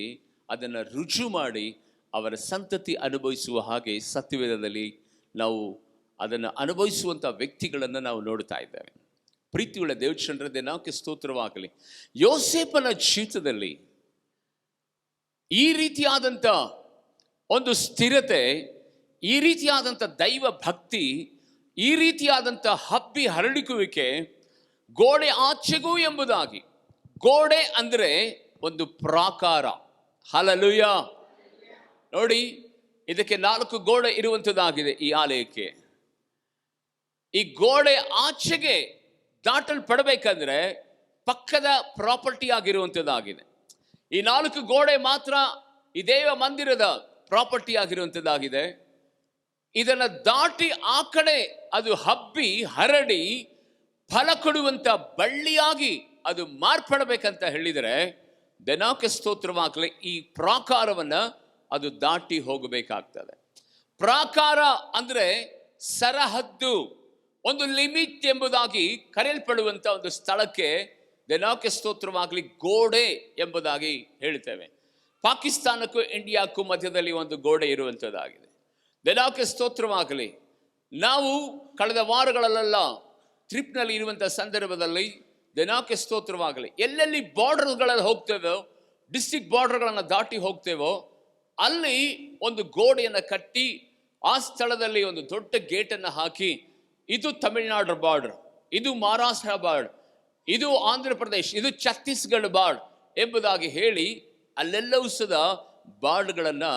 ಅದನ್ನು ರುಜು ಮಾಡಿ ಅವರ ಸಂತತಿ ಅನುಭವಿಸುವ ಹಾಗೆ ಸತ್ಯವೇದದಲ್ಲಿ ನಾವು ಅದನ್ನು ಅನುಭವಿಸುವಂಥ ವ್ಯಕ್ತಿಗಳನ್ನು ನಾವು ನೋಡ್ತಾ ಇದ್ದೇವೆ. ಪ್ರೀತಿಯುಳ್ಳ ದೇವಚಂದ್ರ, ದೇವಕ್ಕೆ ಸ್ತೋತ್ರವಾಗಲಿ. ಯೋಸೇಫನ ಜೀವಿತದಲ್ಲಿ ಈ ರೀತಿಯಾದಂಥ ಒಂದು ಸ್ಥಿರತೆ, ಈ ರೀತಿಯಾದಂಥ ದೈವ ಭಕ್ತಿ, ಈ ರೀತಿಯಾದಂಥ ಹಬ್ಬಿ ಹರಡಿಸುವಿಕೆ ಗೋಡೆ ಆಚೆಗೂ ಎಂಬುದಾಗಿ. ಗೋಡೆ ಅಂದರೆ ಒಂದು ಪ್ರಾಕಾರ. ಹಲ್ಲೆಲೂಯಾ. ನೋಡಿ, ಇದಕ್ಕೆ 4 ಗೋಡೆ ಇರುವಂಥದ್ದಾಗಿದೆ ಈ ಆಲಯಕ್ಕೆ. ಈ ಗೋಡೆ ಆಚೆಗೆ ದಾಟಲ್ಪಡಬೇಕಂದ್ರೆ ಪಕ್ಕದ ಪ್ರಾಪರ್ಟಿ ಆಗಿರುವಂಥದ್ದಾಗಿದೆ. ಈ 4 ಗೋಡೆ ಮಾತ್ರ ಈ ದೇವ ಮಂದಿರದ ಪ್ರಾಪರ್ಟಿ ಆಗಿರುವಂಥದ್ದಾಗಿದೆ. ಇದನ್ನು ದಾಟಿ ಆ ಕಡೆ ಅದು ಹಬ್ಬಿ ಹರಡಿ ಫಲ ಕೊಡುವಂಥ ಬಳ್ಳಿಯಾಗಿ ಅದು ಮಾರ್ಪಡಬೇಕಂತ ಹೇಳಿದರೆ ದೇವಕ್ಕೆ ಸ್ತೋತ್ರವಾಗಲಿ, ಈ ಪ್ರಾಕಾರವನ್ನು ಅದು ದಾಟಿ ಹೋಗಬೇಕಾಗ್ತದೆ. ಪ್ರಾಕಾರ ಅಂದರೆ ಸರಹದ್ದು, ಒಂದು ಲಿಮಿಟ್ ಎಂಬುದಾಗಿ ಕರೆಯಲ್ಪಡುವಂಥ ಒಂದು ಸ್ಥಳಕ್ಕೆ ದೇವಕ್ಕೆ ಸ್ತೋತ್ರವಾಗಲಿ ಗೋಡೆ ಎಂಬುದಾಗಿ ಹೇಳ್ತೇವೆ. ಪಾಕಿಸ್ತಾನಕ್ಕೂ ಇಂಡಿಯಾಕ್ಕೂ ಮಧ್ಯದಲ್ಲಿ ಒಂದು ಗೋಡೆ ಇರುವಂಥದ್ದಾಗಿದೆ. ದೇವಕ್ಕೆ ಸ್ತೋತ್ರವಾಗಲಿ. ನಾವು ಕಳೆದ ವಾರಗಳಲ್ಲೆಲ್ಲ ಟ್ರಿಪ್ನಲ್ಲಿ ಇರುವಂಥ ಸಂದರ್ಭದಲ್ಲಿ ದೇವಕ್ಕೆ ಸ್ತೋತ್ರವಾಗಲಿ ಎಲ್ಲೆಲ್ಲಿ ಬಾರ್ಡರ್ಗಳಲ್ಲಿ ಹೋಗ್ತೇವೋ, ಡಿಸ್ಟ್ರಿಕ್ಟ್ ಬಾರ್ಡರ್ಗಳನ್ನು ದಾಟಿ ಹೋಗ್ತೇವೋ ಅಲ್ಲಿ ಒಂದು ಗೋಡೆಯನ್ನು ಕಟ್ಟಿ ಆ ಸ್ಥಳದಲ್ಲಿ ಒಂದು ದೊಡ್ಡ ಗೇಟನ್ನು ಹಾಕಿ, ಇದು ತಮಿಳುನಾಡು ಬಾರ್ಡರ್, ಇದು ಮಹಾರಾಷ್ಟ್ರ ಬಾರ್ಡರ್, ಇದು ಆಂಧ್ರ ಪ್ರದೇಶ್, ಇದು ಛತ್ತೀಸ್ಗಢ ಬಾರ್ಡರ್ ಎಂಬುದಾಗಿ ಹೇಳಿ ಅಲ್ಲೆಲ್ಲವೂ ಸದಾ ಬಾರ್ಡ್ಗಳನ್ನು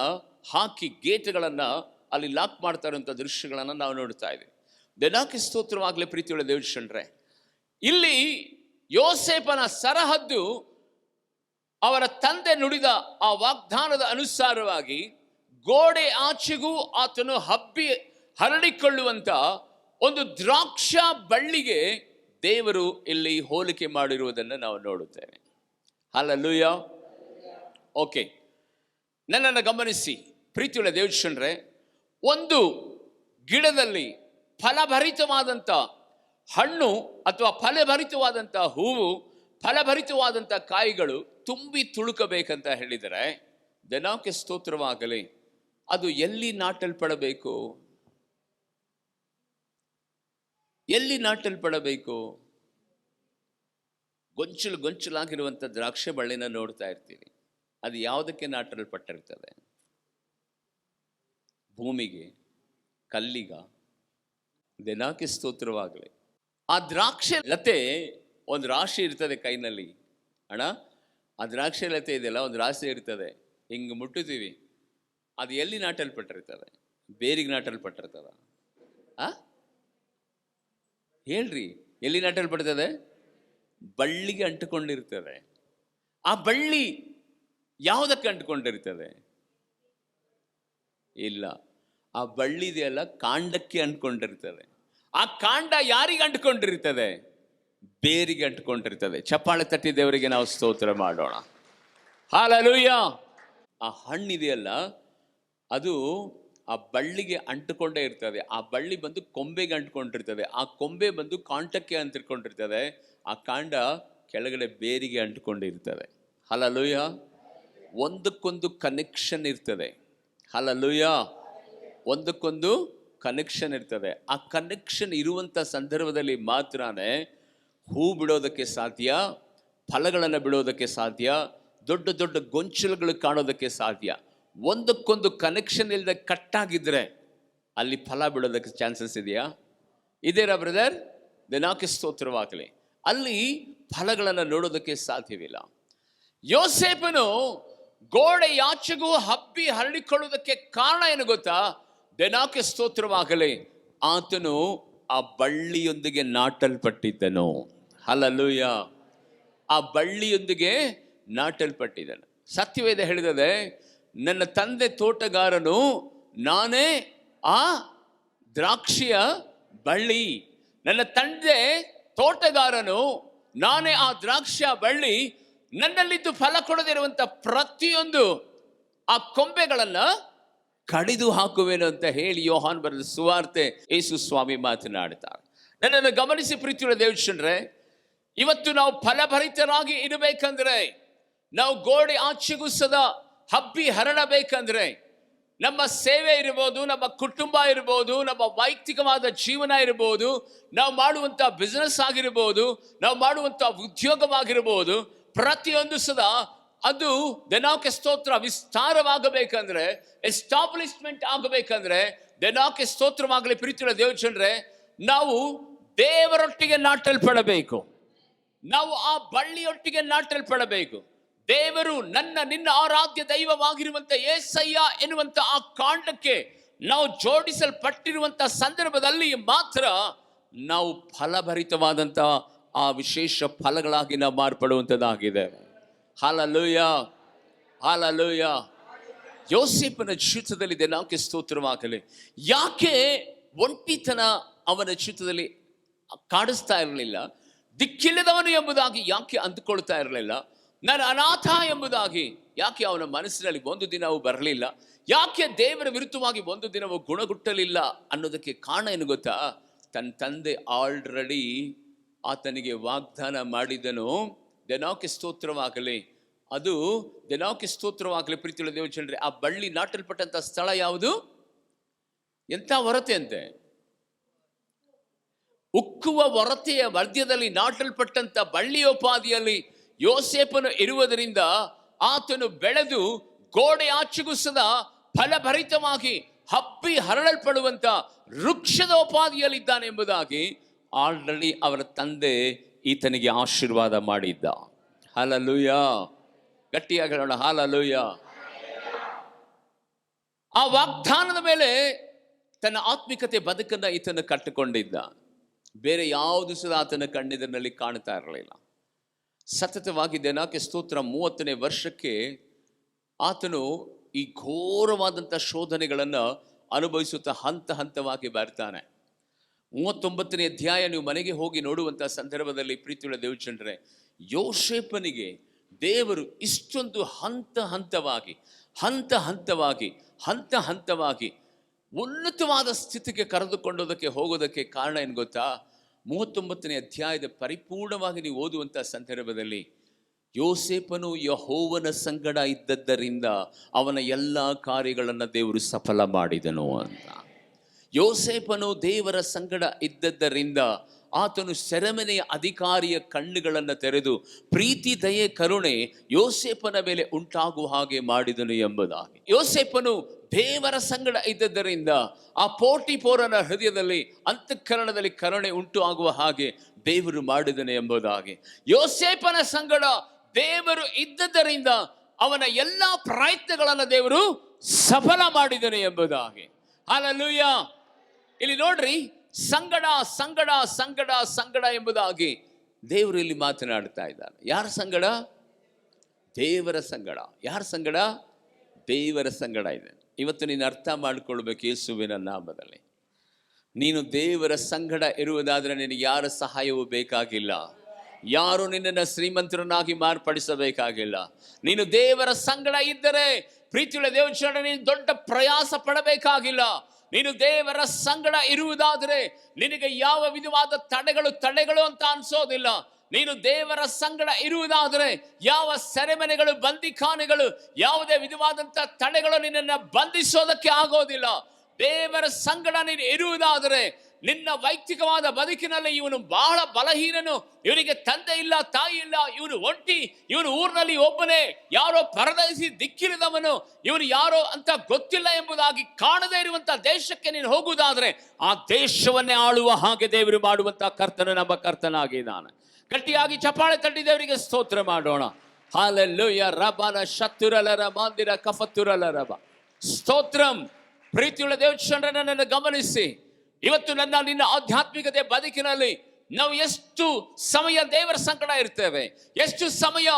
ಹಾಕಿ ಗೇಟ್ಗಳನ್ನು ಅಲ್ಲಿ ಲಾಕ್ ಮಾಡ್ತಾ ಇರುವಂಥ ದೃಶ್ಯಗಳನ್ನು ನಾವು ನೋಡ್ತಾ ಇದ್ದೀವಿ. ದೇವಕ್ಕೆ ಸ್ತೋತ್ರವಾಗಲಿ. ಪ್ರೀತಿಯುಳ್ಳ ದೇವಜನರೇ, ಇಲ್ಲಿ ಯೋಸೇಫನ ಸರಹದ್ದು ಅವರ ತಂದೆ ನುಡಿದ ಆ ವಾಗ್ದಾನದ ಅನುಸಾರವಾಗಿ ಗೋಡೆ ಆಚೆಗೂ ಆತನು ಹಬ್ಬಿ ಹರಡಿಕೊಳ್ಳುವಂತ ಒಂದು ದ್ರಾಕ್ಷ ಬಳ್ಳಿಗೆ ದೇವರು ಇಲ್ಲಿ ಹೋಲಿಕೆ ಮಾಡಿರುವುದನ್ನು ನಾವು ನೋಡುತ್ತೇವೆ. ಹಲ್ಲೆಲೂಯಾ. ಓಕೆ, ನನ್ನನ್ನು ಗಮನಿಸಿ ಪ್ರೀತಿಯುಳ್ಳ ದೇವಜನರೇ, ಒಂದು ಗಿಡದಲ್ಲಿ ಫಲಭರಿತವಾದಂಥ ಹಣ್ಣು ಅಥವಾ ಫಲಭರಿತವಾದಂಥ ಹೂವು, ಫಲಭರಿತವಾದಂಥ ಕಾಯಿಗಳು ತುಂಬಿ ತುಳುಕಬೇಕಂತ ಹೇಳಿದರೆ ದೇವರಿಗೆ ಸ್ತೋತ್ರವಾಗಲಿ, ಅದು ಎಲ್ಲಿ ನಾಟಲ್ಪಡಬೇಕು? ಎಲ್ಲಿ ನಾಟಲ್ಪಡಬೇಕು? ಗೊಂಚಲಾಗಿರುವಂಥ ದ್ರಾಕ್ಷಿ ಬಳ್ಳಿನ ನೋಡ್ತಾ ಇರ್ತೀವಿ. ಅದು ಯಾವುದಕ್ಕೆ ನಾಟಲ್ಪಟ್ಟಿರ್ತದೆ? ಭೂಮಿಗೆ, ಕಲ್ಲಿಗ? ದೇವರಿಗೆ ಸ್ತೋತ್ರವಾಗಲಿ. ಆ ದ್ರಾಕ್ಷಿ ಲತೆ ಒಂದು ರಾಶಿ ಇರ್ತದೆ ಕೈನಲ್ಲಿ ಅಣ್ಣ. ಆ ದ್ರಾಕ್ಷಿ ಲತೆ ಇದೆಯಲ್ಲ, ಒಂದು ರಾಶಿ ಇರ್ತದೆ, ಹಿಂಗೆ ಮುಟ್ಟುತ್ತೀವಿ, ಅದು ಎಲ್ಲಿ ನಾಟಲ್ಪಟ್ಟಿರ್ತದೆ? ಬೇರಿಗೆ ನಾಟಲ್ಪಟ್ಟಿರ್ತದ? ಹೇಳ್ರಿ, ಎಲ್ಲಿ ನಾಟಲ್ಪಡ್ತದೆ? ಬಳ್ಳಿಗೆ ಅಂಟುಕೊಂಡಿರ್ತದೆ. ಆ ಬಳ್ಳಿ ಯಾವುದಕ್ಕೆ ಅಂಟುಕೊಂಡಿರ್ತದೆ? ಇಲ್ಲ, ಆ ಬಳ್ಳಿ ಇದೆಯಲ್ಲ, ಕಾಂಡಕ್ಕೆ ಅಂಟ್ಕೊಂಡಿರ್ತದೆ. ಆ ಕಾಂಡ ಯಾರಿಗೆ ಅಂಟ್ಕೊಂಡಿರ್ತದೆ? ಬೇರಿಗೆ ಅಂಟ್ಕೊಂಡಿರ್ತದೆ. ಚಪ್ಪಾಳೆ ತಟ್ಟಿ ದೇವರಿಗೆ ನಾವು ಸ್ತೋತ್ರ ಮಾಡೋಣ. ಹಲ್ಲೆಲೂಯಾ. ಆ ಹಣ್ಣಿದೆಯಲ್ಲ, ಅದು ಆ ಬಳ್ಳಿಗೆ ಅಂಟುಕೊಂಡೇ ಇರ್ತದೆ. ಆ ಬಳ್ಳಿ ಬಂದು ಕೊಂಬೆಗೆ ಅಂಟ್ಕೊಂಡಿರ್ತದೆ, ಆ ಕೊಂಬೆ ಬಂದು ಕಾಂಡಕ್ಕೆ ಅಂಟಿಕೊಂಡಿರ್ತದೆ, ಆ ಕಾಂಡ ಕೆಳಗಡೆ ಬೇರಿಗೆ ಅಂಟ್ಕೊಂಡಿರ್ತದೆ. ಹಲ್ಲೆಲೂಯಾ. ಒಂದಕ್ಕೊಂದು ಕನೆಕ್ಷನ್ ಇರ್ತದೆ. ಹಲ್ಲೆಲೂಯಾ. ಒಂದಕ್ಕೊಂದು ಕನೆಕ್ಷನ್ ಇರ್ತದೆ. ಆ ಕನೆಕ್ಷನ್ ಇರುವಂಥ ಸಂದರ್ಭದಲ್ಲಿ ಮಾತ್ರನೇ ಹೂ ಬಿಡೋದಕ್ಕೆ ಸಾಧ್ಯ, ಫಲಗಳನ್ನು ಬಿಡೋದಕ್ಕೆ ಸಾಧ್ಯ, ದೊಡ್ಡ ದೊಡ್ಡ ಗೊಂಚಲುಗಳು ಕಾಣೋದಕ್ಕೆ ಸಾಧ್ಯ. ಒಂದಕ್ಕೊಂದು ಕನೆಕ್ಷನ್ ಇಲ್ಲದೆ ಕಟ್ಟಾಗಿದ್ರೆ ಅಲ್ಲಿ ಫಲ ಬಿಡೋದಕ್ಕೆ ಚಾನ್ಸಸ್ ಇದೆಯಾ? ಇದೆಯಾ ಬ್ರದರ್? ದೇವರಿಗೆ ಸ್ತೋತ್ರವಾಗಲಿ. ಅಲ್ಲಿ ಫಲಗಳನ್ನು ನೋಡೋದಕ್ಕೆ ಸಾಧ್ಯವಿಲ್ಲ. ಯೋಸೇಫನು ಗೋಡೆಯಾಚೆಗೂ ಹಬ್ಬಿ ಹರಡಿಕೊಳ್ಳುವುದಕ್ಕೆ ಕಾರಣ ಏನು ಗೊತ್ತಾ? ದೇವರಿಗೆ ಸ್ತೋತ್ರವಾಗಲಿ, ಆತನು ಆ ಬಳ್ಳಿಯೊಂದಿಗೆ ನಾಟಲ್ಪಟ್ಟಿದ್ದನು. ಹಲ್ಲೆಲೂಯಾ. ಆ ಬಳ್ಳಿಯೊಂದಿಗೆ ನಾಟಲ್ಪಟ್ಟಿದ್ದನು. ಸತ್ಯವೇದ ಹೇಳಿದರೆ, ನನ್ನ ತಂದೆ ತೋಟಗಾರನು, ನಾನೇ ಆ ದ್ರಾಕ್ಷಿಯ ಬಳ್ಳಿ. ನನ್ನ ತಂದೆ ತೋಟಗಾರನು, ನಾನೇ ಆ ದ್ರಾಕ್ಷಿಯ ಬಳ್ಳಿ. ನನ್ನಲ್ಲಿದ್ದು ಫಲ ಕೊಡದಿರುವಂಥ ಪ್ರತಿಯೊಂದು ಆ ಕೊಂಬೆಗಳನ್ನ ಕಡಿದು ಹಾಕುವೆನು ಅಂತ ಹೇಳಿ ಯೋಹಾನ್ ಬರೆದ ಸುವಾರ್ತೆ ಯೇಸು ಸ್ವಾಮಿ ಮಾತನಾಡ್ತಾರೆ. ನನ್ನನ್ನು ಗಮನಿಸಿ ಪ್ರೀತಿಯುಳ್ಳ ದೇವಜನರೇ, ಇವತ್ತು ನಾವು ಫಲಭರಿತರಾಗಿ ಇರಬೇಕಂದ್ರೆ, ನಾವು ಗೋಡೆ ಆಚೆಗೂ ಸದಾ ಹಬ್ಬಿ ಹರಡಬೇಕಂದ್ರೆ, ನಮ್ಮ ಸೇವೆ ಇರ್ಬೋದು, ನಮ್ಮ ಕುಟುಂಬ ಇರ್ಬೋದು, ನಮ್ಮ ವೈಯಕ್ತಿಕವಾದ ಜೀವನ ಇರ್ಬೋದು, ನಾವು ಮಾಡುವಂಥ ಬಿಸ್ನೆಸ್ ಆಗಿರ್ಬೋದು, ನಾವು ಮಾಡುವಂಥ ಉದ್ಯೋಗವಾಗಿರ್ಬೋದು, ಪ್ರತಿಯೊಂದು ಸದಾ ಅದು ದೇವರಿಗೆ ಸ್ತೋತ್ರ ವಿಸ್ತಾರವಾಗಬೇಕಂದ್ರೆ, ಎಸ್ಟಾಬ್ಲಿಷ್ಮೆಂಟ್ ಆಗಬೇಕಂದ್ರೆ, ದೇವರಿಗೆ ಸ್ತೋತ್ರವಾಗಲಿ ಪ್ರೀತಿಯುಳ್ಳ ದೇವಜನರೇ, ನಾವು ದೇವರೊಟ್ಟಿಗೆ ನಾಟಲ್ಪಡಬೇಕು. ನಾವು ಆ ಬಳ್ಳಿಯೊಟ್ಟಿಗೆ ನಾಟಲ್ಪಡಬೇಕು. ದೇವರು ನಿನ್ನ ಆರಾಧ್ಯ ದೈವವಾಗಿರುವಂತ ಯೇಸಯ್ಯ ಎನ್ನುವಂತ ಆ ಕಾಂಡಕ್ಕೆ ನಾವು ಜೋಡಿಸಲ್ಪಟ್ಟಿರುವಂತ ಸಂದರ್ಭದಲ್ಲಿ ಮಾತ್ರ ನಾವು ಫಲಭರಿತವಾದಂತ ಆ ವಿಶೇಷ ಫಲಗಳಾಗಿ ನಾವು ಮಾರ್ಪಡುವಂಥದ್ದಾಗಿದೆ. ಹಲ್ಲೆಲೂಯಾ. ಹಲ್ಲೆಲೂಯಾ. ಯೋಸೇಫನ ಜೀವಿತದಲ್ಲಿ ದೇವರಿಗೆ ಸ್ತೋತ್ರವಾಗಲಿ. ಯಾಕೆ ಒಂಟಿತನ ಅವನ ಜೀವಿತದಲ್ಲಿ ಕಾಡಿಸ್ತಾ ಇರಲಿಲ್ಲ? ದಿಕ್ಕಿಲ್ಲದವನು ಎಂಬುದಾಗಿ ಯಾಕೆ ಅಂದುಕೊಳ್ತಾ ಇರಲಿಲ್ಲ? ನಾನು ಅನಾಥ ಎಂಬುದಾಗಿ ಯಾಕೆ ಅವನ ಮನಸ್ಸಿನಲ್ಲಿ ಒಂದು ದಿನವೂ ಬರಲಿಲ್ಲ? ಯಾಕೆ ದೇವರ ವಿರುದ್ಧವಾಗಿ ಒಂದು ದಿನವೂ ಗುಣಗುಟ್ಟಲಿಲ್ಲ ಅನ್ನೋದಕ್ಕೆ ಕಾರಣ ಏನು ಗೊತ್ತಾ? ತನ್ನ ತಂದೆ ಆಲ್ರೆಡಿ ಆತನಿಗೆ ವಾಗ್ದಾನ ಮಾಡಿದನು. ದೇವರಿಗೆ ಸ್ತೋತ್ರವಾಗಲಿ. ಅದು ದೇವರಿಗೆ ಸ್ತೋತ್ರವಾಗಲಿ ಪ್ರೀತಿಯುಳ್ಳ ದೇವಜನರೇ, ಆ ಬಳ್ಳಿ ನಾಟಲ್ಪಟ್ಟಂತ ಸ್ಥಳ ಯಾವುದು? ಎಂಥ ಹೊರತೆ ಅಂತೆ? ಉಕ್ಕುವ ಹೊರತೆಯ ಮಧ್ಯದಲ್ಲಿ ನಾಟಲ್ಪಟ್ಟಂತ ಬಳ್ಳಿಯೋಪಾದಿಯಲ್ಲಿ ಯೋಸೇಫನು ಇರುವುದರಿಂದ ಆತನು ಬೆಳೆದು ಗೋಡೆ ಆಚೆಗೂ ಸದಾ ಫಲಭರಿತವಾಗಿ ಹಬ್ಬಿ ಹರಡಲ್ಪಡುವಂತ ವೃಕ್ಷದ ಉಪಾದಿಯಲ್ಲಿದ್ದಾನೆ ಎಂಬುದಾಗಿ ಆಲ್ರೆಡಿ ಅವರ ತಂದೆ ಈತನಿಗೆ ಆಶೀರ್ವಾದ ಮಾಡಿದ್ದ. ಹಲ್ಲೆಲೂಯಾ. ಗಟ್ಟಿಯಾಗಿ ಹೇಳೋಣ, ಹಲ್ಲೆಲೂಯಾ. ಆ ವಾಗ್ದಾನದ ಮೇಲೆ ತನ್ನ ಆತ್ಮಿಕತೆ ಬದುಕನ್ನ ಈತನ ಕಟ್ಟಿಕೊಂಡಿದ್ದ. ಬೇರೆ ಯಾವುದು ಸಹ ಆತನ ಕಣ್ಣಿನಲ್ಲಿ ಕಾಣ್ತಾ ಇರಲಿಲ್ಲ. ಸತತವಾಗಿ ದೇವರಿಗೆ ಸ್ತೋತ್ರ 30ನೇ ವರ್ಷಕ್ಕೆ ಆತನು ಈ ಘೋರವಾದಂಥ ಶೋಧನೆಗಳನ್ನು ಅನುಭವಿಸುತ್ತಾ ಹಂತ ಹಂತವಾಗಿ ಬರ್ತಾನೆ. 39ನೇ ಅಧ್ಯಾಯ ನೀವು ಮನೆಗೆ ಹೋಗಿ ನೋಡುವಂಥ ಸಂದರ್ಭದಲ್ಲಿ ಪ್ರೀತಿಯುಳ್ಳ ದೇವಚಂದ್ರೇ, ಯೋಸೇಫನಿಗೆ ದೇವರು ಇಷ್ಟೊಂದು ಹಂತ ಹಂತವಾಗಿ ಉನ್ನತವಾದ ಸ್ಥಿತಿಗೆ ಕರೆದುಕೊಂಡೋದಕ್ಕೆ ಹೋಗೋದಕ್ಕೆ ಕಾರಣ ಏನು ಗೊತ್ತಾ? 39ನೇ ಅಧ್ಯಾಯದ ಪರಿಪೂರ್ಣವಾಗಿ ನೀವು ಓದುವಂಥ ಸಂದರ್ಭದಲ್ಲಿ ಯೋಸೇಫನು ಯೆಹೋವನ ಸಂಗಡ ಇದ್ದದ್ದರಿಂದ ಅವನ ಎಲ್ಲ ಕಾರ್ಯಗಳನ್ನು ದೇವರು ಸಫಲ ಮಾಡಿದನು ಅಂತ. ಯೋಸೇಫನು ದೇವರ ಸಂಗಡ ಇದ್ದದ್ದರಿಂದ ಆತನು ಸೆರೆಮನೆಯ ಅಧಿಕಾರಿಯ ಕಣ್ಣುಗಳನ್ನು ತೆರೆದು ಪ್ರೀತಿ, ದಯೆ, ಕರುಣೆ ಯೋಸೇಫನ ಮೇಲೆ ಉಂಟಾಗುವ ಹಾಗೆ ಮಾಡಿದನು ಎಂಬುದಾಗಿ. ಯೋಸೇಫನು ದೇವರ ಸಂಗಡ ಇದ್ದದ್ದರಿಂದ ಆ ಪೋಟಿಫೋರನ ಹೃದಯದಲ್ಲಿ, ಅಂತಃಕರಣದಲ್ಲಿ ಕರುಣೆ ಉಂಟು ಆಗುವ ಹಾಗೆ ದೇವರು ಮಾಡಿದನು ಎಂಬುದಾಗಿ. ಯೋಸೇಫನ ಸಂಗಡ ದೇವರು ಇದ್ದದ್ದರಿಂದ ಅವನ ಎಲ್ಲ ಪ್ರಯತ್ನಗಳನ್ನು ದೇವರು ಸಫಲ ಮಾಡಿದನು ಎಂಬುದಾಗಿ. ಹಲ್ಲೆಲೂಯಾ. ಇಲ್ಲಿ ನೋಡ್ರಿ, ಸಂಗಡ ಸಂಗಡ ಸಂಗಡ ಸಂಗಡ ಎಂಬುದಾಗಿ ದೇವರು ಇಲ್ಲಿ ಮಾತನಾಡ್ತಾ ಇದ್ದಾನೆ. ಯಾರ ಸಂಗಡ? ದೇವರ ಸಂಗಡ. ಯಾರ ಸಂಗಡ? ದೇವರ ಸಂಗಡ ಇದೆ. ಇವತ್ತು ನೀನು ಅರ್ಥ ಮಾಡಿಕೊಳ್ಬೇಕು, ಯೇಸುವಿನ ನಾಮದಲ್ಲಿ ನೀನು ದೇವರ ಸಂಗಡ ಇರುವುದಾದರೆ ನಿನಗೆ ಯಾರ ಸಹಾಯವೂ ಬೇಕಾಗಿಲ್ಲ. ಯಾರು ನಿನ್ನನ್ನು ಶ್ರೀಮಂತರನ್ನಾಗಿ ಮಾರ್ಪಡಿಸಬೇಕಾಗಿಲ್ಲ. ನೀನು ದೇವರ ಸಂಗಡ ಇದ್ದರೆ ಪ್ರೀತಿಯುಳ್ಳ ದೇವಚರಣ, ನೀನು ದೊಡ್ಡ ಪ್ರಯಾಸ ಪಡಬೇಕಾಗಿಲ್ಲ. ನೀನು ದೇವರ ಸಂಗಡ ಇರುವುದಾದರೆ ನಿನಗೆ ಯಾವ ವಿಧವಾದ ತಡೆಗಳು ಅಂತ ಅನ್ಸೋದಿಲ್ಲ. ನೀನು ದೇವರ ಸಂಗಡ ಇರುವುದಾದರೆ ಯಾವ ಸೆರೆಮನೆಗಳು, ಬಂದಿಖಾನೆಗಳು, ಯಾವುದೇ ವಿಧವಾದಂಥ ತಡೆಗಳು ನಿನ್ನನ್ನು ಬಂಧಿಸೋದಕ್ಕೆ ಆಗೋದಿಲ್ಲ. ದೇವರ ಸಂಗಡ ನೀನು ಇರುವುದಾದರೆ ನಿನ್ನ ವೈಯಕ್ತಿಕವಾದ ಬದುಕಿನಲ್ಲಿ ಇವನು ಬಹಳ ಬಲಹೀನನು, ಇವನಿಗೆ ತಂದೆ ಇಲ್ಲ, ತಾಯಿ ಇಲ್ಲ, ಇವನು ಒಂಟಿ, ಇವನು ಊರಿನಲ್ಲಿ ಒಬ್ಬನೇ, ಯಾರೋ ಪರದೇಶಿ ದಿಕ್ಕಿಲ್ಲದವನು, ಇವನು ಯಾರೋ ಅಂತ ಗೊತ್ತಿಲ್ಲ ಎಂಬುದಾಗಿ ಕಾಣದೇ ಇರುವಂತ ದೇಶಕ್ಕೆ ನೀನು ಹೋಗುವುದಾದ್ರೆ ಆ ದೇಶವನ್ನೇ ಆಳುವ ಹಾಗೆ ದೇವರು ಮಾಡುವಂತ ಕರ್ತನ ನಮ್ಮ ಕರ್ತನಾಗಿದ್ದಾನೆ. ಗಟ್ಟಿಯಾಗಿ ಚಪ್ಪಾಳೆ ತಟ್ಟಿ ದೇವರಿಗೆ ಸ್ತೋತ್ರ ಮಾಡೋಣ. ಹಲ್ಲೆಲೂಯಾ. ರಬನ ಶತುರಲರ ಮಾಂದಿರ ಕಫತುರಲರಬ ಸ್ತೋತ್ರಂ. ಪ್ರೀತಿಯುಳ್ಳ ದೇವಚಂದ್ರನನ್ನು ಗಮನಿಸಿ, ಇವತ್ತು ನಿನ್ನ ಆಧ್ಯಾತ್ಮಿಕತೆ ಬದುಕಿನಲ್ಲಿ ನಾವು ಎಷ್ಟು ಸಮಯ ದೇವರ ಸಂಗಡ ಇರ್ತೇವೆ, ಎಷ್ಟು ಸಮಯ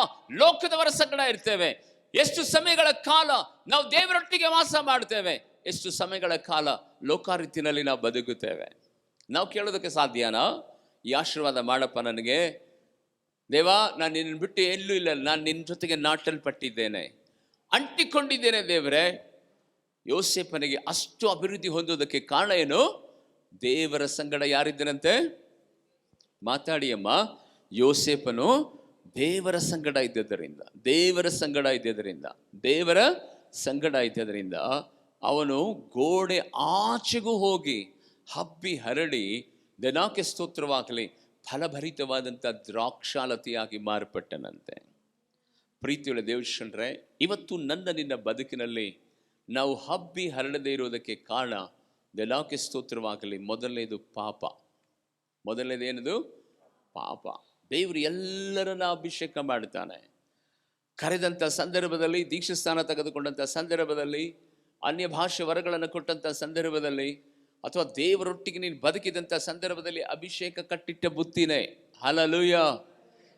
ಲೋಕದವರ ಸಂಗಡ ಇರ್ತೇವೆ, ಎಷ್ಟು ಸಮಯಗಳ ಕಾಲ ನಾವು ದೇವರೊಟ್ಟಿಗೆ ವಾಸ ಮಾಡ್ತೇವೆ, ಎಷ್ಟು ಸಮಯಗಳ ಕಾಲ ಲೋಕಾರೀತಿನಲ್ಲಿ ನಾವು ಬದುಕುತ್ತೇವೆ. ನಾವು ಕೇಳೋದಕ್ಕೆ ಸಾಧ್ಯನಾ? ಈ ಆಶೀರ್ವಾದ ಮಾಡಪ್ಪ ನನಗೆ, ದೇವಾ ನಾನು ನಿನ್ನ ಬಿಟ್ಟು ಎಲ್ಲೂ ಇಲ್ಲ, ನಾನು ನಿನ್ನ ಜೊತೆಗೆ ನಾಟಲ್ಪಟ್ಟಿದ್ದೇನೆ, ಅಂಟಿಕೊಂಡಿದ್ದೇನೆ ದೇವರೇ. ಯೋಸೇಫನಿಗೆ ಅಷ್ಟು ಅಭಿವೃದ್ಧಿ ಹೊಂದೋದಕ್ಕೆ ಕಾರಣ ಏನು? ದೇವರ ಸಂಗಡ ಯಾರಿದ್ದನಂತೆ? ಮಾತಾಡಿ ಅಮ್ಮ. ಯೋಸೇಫನು ದೇವರ ಸಂಗಡ ಇದ್ದದರಿಂದ ಅವನು ಗೋಡೆ ಆಚೆಗೂ ಹೋಗಿ ಹಬ್ಬಿ ಹರಡಿ, ದನಾಕ್ಕೆ ಸ್ತೋತ್ರವಾಗಲಿ, ಫಲಭರಿತವಾದಂಥ ದ್ರಾಕ್ಷಾಲತೆಯಾಗಿ ಮಾರ್ಪಟ್ಟನಂತೆ. ಪ್ರೀತಿಯುಳ್ಳ ದೇವಶ್ರೇ, ಇವತ್ತು ನಿನ್ನ ಬದುಕಿನಲ್ಲಿ ನಾವು ಹಬ್ಬಿ ಹರಡದೇ ಇರೋದಕ್ಕೆ ಕಾರಣ ದನಾಕ್ಕೆ ಸ್ತೋತ್ರವಾಗಲಿ, ಮೊದಲನೇದು ಪಾಪ. ಮೊದಲನೇದೇನದು? ಪಾಪ. ದೇವರು ಎಲ್ಲರನ್ನ ಅಭಿಷೇಕ ಮಾಡ್ತಾನೆ. ಕರೆದಂಥ ಸಂದರ್ಭದಲ್ಲಿ, ದೀಕ್ಷಾಸ್ಥಾನ ತೆಗೆದುಕೊಂಡಂಥ ಸಂದರ್ಭದಲ್ಲಿ, ಅನ್ಯ ಭಾಷೆ ವರಗಳನ್ನು ಕೊಟ್ಟಂಥ ಸಂದರ್ಭದಲ್ಲಿ, ಅಥವಾ ದೇವರೊಟ್ಟಿಗೆ ನೀನು ಬದುಕಿದಂಥ ಸಂದರ್ಭದಲ್ಲಿ ಅಭಿಷೇಕ ಕಟ್ಟಿಟ್ಟ ಬುತ್ತಿನೇ. ಹಲ್ಲೆಲೂಯಾ.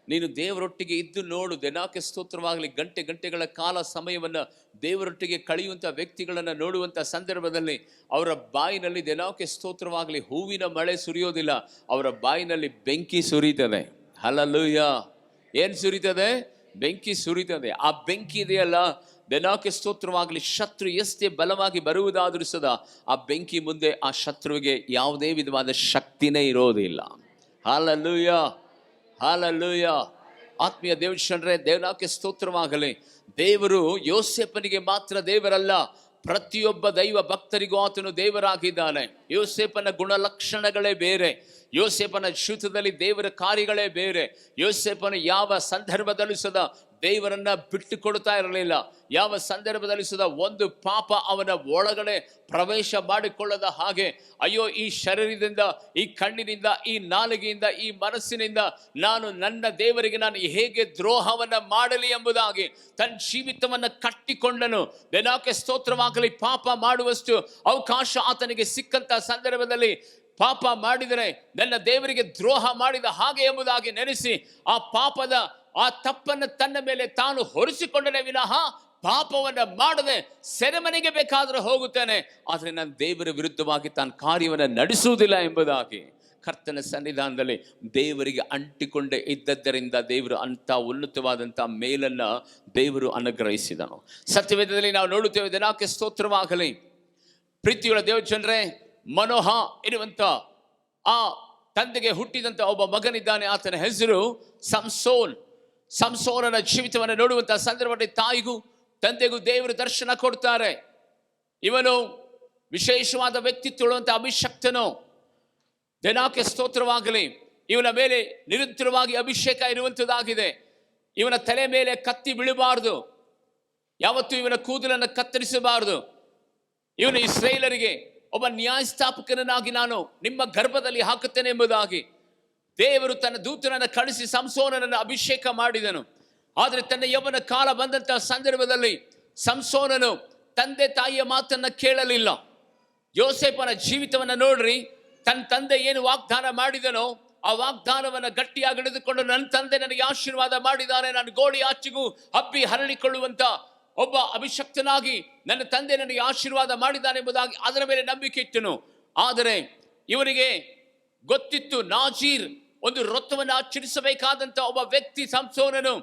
ನೀನು ದೇವರೊಟ್ಟಿಗೆ ಇದ್ದು ನೋಡು, ದಿನಕ್ಕೆ ಸ್ತೋತ್ರವಾಗಲಿ, ಗಂಟೆಗಳ ಕಾಲ ಸಮಯವನ್ನು ದೇವರೊಟ್ಟಿಗೆ ಕಳೆಯುವಂಥ ವ್ಯಕ್ತಿಗಳನ್ನು ನೋಡುವಂಥ ಸಂದರ್ಭದಲ್ಲಿ ಅವರ ಬಾಯಿನಲ್ಲಿ ದಿನಕ್ಕೆ ಸ್ತೋತ್ರವಾಗಲಿ ಹೂವಿನ ಮಳೆ ಸುರಿಯೋದಿಲ್ಲ, ಅವರ ಬಾಯಿನಲ್ಲಿ ಬೆಂಕಿ ಸುರಿತದೆ. ಹಲ್ಲೆಲೂಯಾ. ಏನು ಸುರಿತದೆ? ಬೆಂಕಿ ಸುರಿತದೆ. ಆ ಬೆಂಕಿ ಇದೆಯಲ್ಲ, ದಿನಕ್ಕೆ ಸ್ತೋತ್ರವಾಗಲಿ, ಶತ್ರು ಎಷ್ಟೇ ಬಲವಾಗಿ ಬರುವುದಾದರೂ ಸದಾ ಆ ಬೆಂಕಿ ಮುಂದೆ ಆ ಶತ್ರುವಿಗೆ ಯಾವುದೇ ವಿಧವಾದ ಶಕ್ತಿನೇ ಇರೋದಿಲ್ಲ. ಹಲ್ಲೆಲೂಯಾ. ಹಲ್ಲೆಲೂಯಾ. ಆತ್ಮೀಯ ದೇವಜನರೇ, ದೇವನಾಕ್ಕೆ ಸ್ತೋತ್ರವಾಗಲಿ. ದೇವರು ಯೋಸೇಫನಿಗೆ ಮಾತ್ರ ದೇವರಲ್ಲ, ಪ್ರತಿಯೊಬ್ಬ ದೈವ ಭಕ್ತರಿಗೂ ಆತನು ದೇವರಾಗಿದ್ದಾನೆ. ಯೋಸೇಫನ ಗುಣಲಕ್ಷಣಗಳೇ ಬೇರೆ, ಯೋಸೇಫನ ಜೀವಿತದಲ್ಲಿ ದೇವರ ಕಾರ್ಯಗಳೇ ಬೇರೆ. ಯೋಸೇಫನು ಯಾವ ಸಂದರ್ಭದಲ್ಲೂ ಸದಾ ದೇವರನ್ನ ಬಿಟ್ಟು ಕೊಡ್ತಾ ಇರಲಿಲ್ಲ. ಯಾವ ಸಂದರ್ಭದಲ್ಲಿ ಸದಾ ಒಂದು ಪಾಪ ಅವನ ಒಳಗಡೆ ಪ್ರವೇಶ ಮಾಡಿಕೊಳ್ಳದ ಹಾಗೆ, ಅಯ್ಯೋ ಈ ಶರೀರದಿಂದ, ಈ ಕಣ್ಣಿನಿಂದ, ಈ ನಾಲಿಗೆಯಿಂದ, ಈ ಮನಸ್ಸಿನಿಂದ ನಾನು ನನ್ನ ದೇವರಿಗೆ ನಾನು ಹೇಗೆ ದ್ರೋಹವನ್ನ ಮಾಡಲಿ ಎಂಬುದಾಗಿ ತನ್ನ ಜೀವಿತವನ್ನು ಕಟ್ಟಿಕೊಂಡನು. ದಿನಕ್ಕೆ ಸ್ತೋತ್ರವಾಗಲಿ. ಪಾಪ ಮಾಡುವಷ್ಟು ಅವಕಾಶ ಆತನಿಗೆ ಸಿಕ್ಕಂತ ಸಂದರ್ಭದಲ್ಲಿ ಪಾಪ ಮಾಡಿದರೆ ನನ್ನ ದೇವರಿಗೆ ದ್ರೋಹ ಮಾಡಿದ ಹಾಗೆ ಎಂಬುದಾಗಿ ನೆನೆಸಿ ಆ ಪಾಪದ ಆ ತಪ್ಪನ್ನು ತನ್ನ ಮೇಲೆ ತಾನು ಹೊರಿಸಿಕೊಂಡನೇ ವಿನಃ ಪಾಪವನ್ನ ಮಾಡದೆ ಸೆರೆಮನೆಗೆ ಬೇಕಾದ್ರೆ ಹೋಗುತ್ತಾನೆ, ಆದ್ರೆ ನಾನು ದೇವರ ವಿರುದ್ಧವಾಗಿ ತಾನು ಕಾರ್ಯವನ್ನ ನಡೆಸುವುದಿಲ್ಲ ಎಂಬುದಾಗಿ ಕರ್ತನ ಸನ್ನಿಧಾನದಲ್ಲಿ ದೇವರಿಗೆ ಅಂಟಿಕೊಂಡೇ ಇದ್ದದ್ದರಿಂದ ದೇವರು ಅಂತ ಉನ್ನತವಾದಂಥ ಮೇಲನ್ನ ದೇವರು ಅನುಗ್ರಹಿಸಿದನು. ಸತ್ಯವೇದದಲ್ಲಿ ನಾವು ನೋಡುತ್ತೇವೆ, ದಿನಕ್ಕೆ ಸ್ತೋತ್ರವಾಗಲಿ. ಪ್ರೀತಿಯುಳ್ಳ ದೇವಜನರೇ, ಮನೋಹ ಇರುವಂತ ಆ ತಂದೆಗೆ ಹುಟ್ಟಿದಂತ ಒಬ್ಬ ಮಗನಿದ್ದಾನೆ. ಆತನ ಹೆಸರು ಸಂಸೋನ್. ಸಂಸೋನನ ಜೀವಿತವನ್ನು ನೋಡುವಂತಹ ಸಂದರ್ಭದಲ್ಲಿ ತಾಯಿಗೂ ತಂದೆಗೂ ದೇವರು ದರ್ಶನ ಕೊಡ್ತಾರೆ. ಇವನು ವಿಶೇಷವಾದ ವ್ಯಕ್ತಿತ್ವವಂತ ಅಭಿಷಕ್ತನು. ದಿನಕ್ಕೆ ಸ್ತೋತ್ರವಾಗಲಿ. ಇವನ ಮೇಲೆ ನಿರಂತರವಾಗಿ ಅಭಿಷೇಕ ಇರುವಂಥದ್ದಾಗಿದೆ. ಇವನ ತಲೆ ಮೇಲೆ ಕತ್ತಿ ಬೀಳಬಾರದು, ಯಾವತ್ತೂ ಇವನ ಕೂದಲನ್ನು ಕತ್ತರಿಸಬಾರದು. ಇವನು ಇಸ್ರೇಲರಿಗೆ ಒಬ್ಬ ನ್ಯಾಯಸ್ಥಾಪಕನಾಗಿ ನಾನು ನಿಮ್ಮ ಗರ್ಭದಲ್ಲಿ ಹಾಕುತ್ತೇನೆ ಎಂಬುದಾಗಿ ದೇವರು ತನ್ನ ದೂತನನ್ನು ಕಳಿಸಿ ಸಂಸೋನನನ್ನು ಅಭಿಷೇಕ ಮಾಡಿದನು. ಆದರೆ ತನ್ನ ಯೌವನ ಕಾಲ ಬಂದಂತಹ ಸಂದರ್ಭದಲ್ಲಿ ಸಂಸೋನನು ತಂದೆ ತಾಯಿಯ ಮಾತನ್ನ ಕೇಳಲಿಲ್ಲ. ಯೋಸೇಫನ ಜೀವಿತವನ್ನ ನೋಡ್ರಿ, ತನ್ನ ತಂದೆ ಏನು ವಾಗ್ದಾನ ಮಾಡಿದನೋ ಆ ವಾಗ್ದಾನವನ್ನು ಗಟ್ಟಿಯಾಗಿ ಹಿಡಿದುಕೊಂಡು, ನನ್ನ ತಂದೆ ನನಗೆ ಆಶೀರ್ವಾದ ಮಾಡಿದ್ದಾನೆ, ನಾನು ಗೋಡಿ ಆಚೆಗೂ ಹಬ್ಬಿ ಹರಳಿಕೊಳ್ಳುವಂತ ಒಬ್ಬ ಅಭಿಷಕ್ತನಾಗಿ ನನ್ನ ತಂದೆ ನನಗೆ ಆಶೀರ್ವಾದ ಮಾಡಿದ್ದಾನೆ ಎಂಬುದಾಗಿ ಅದರ ಮೇಲೆ ನಂಬಿಕೆ ಇಟ್ಟನು. ಆದರೆ ಇವರಿಗೆ ಗೊತ್ತಿತ್ತು, ನಾಜೀರ್ ಒಂದು ವ್ರತವನ್ನು ಆಚರಿಸಬೇಕಾದಂತ ಒಬ್ಬ ವ್ಯಕ್ತಿ ಸಂಸೋನನು.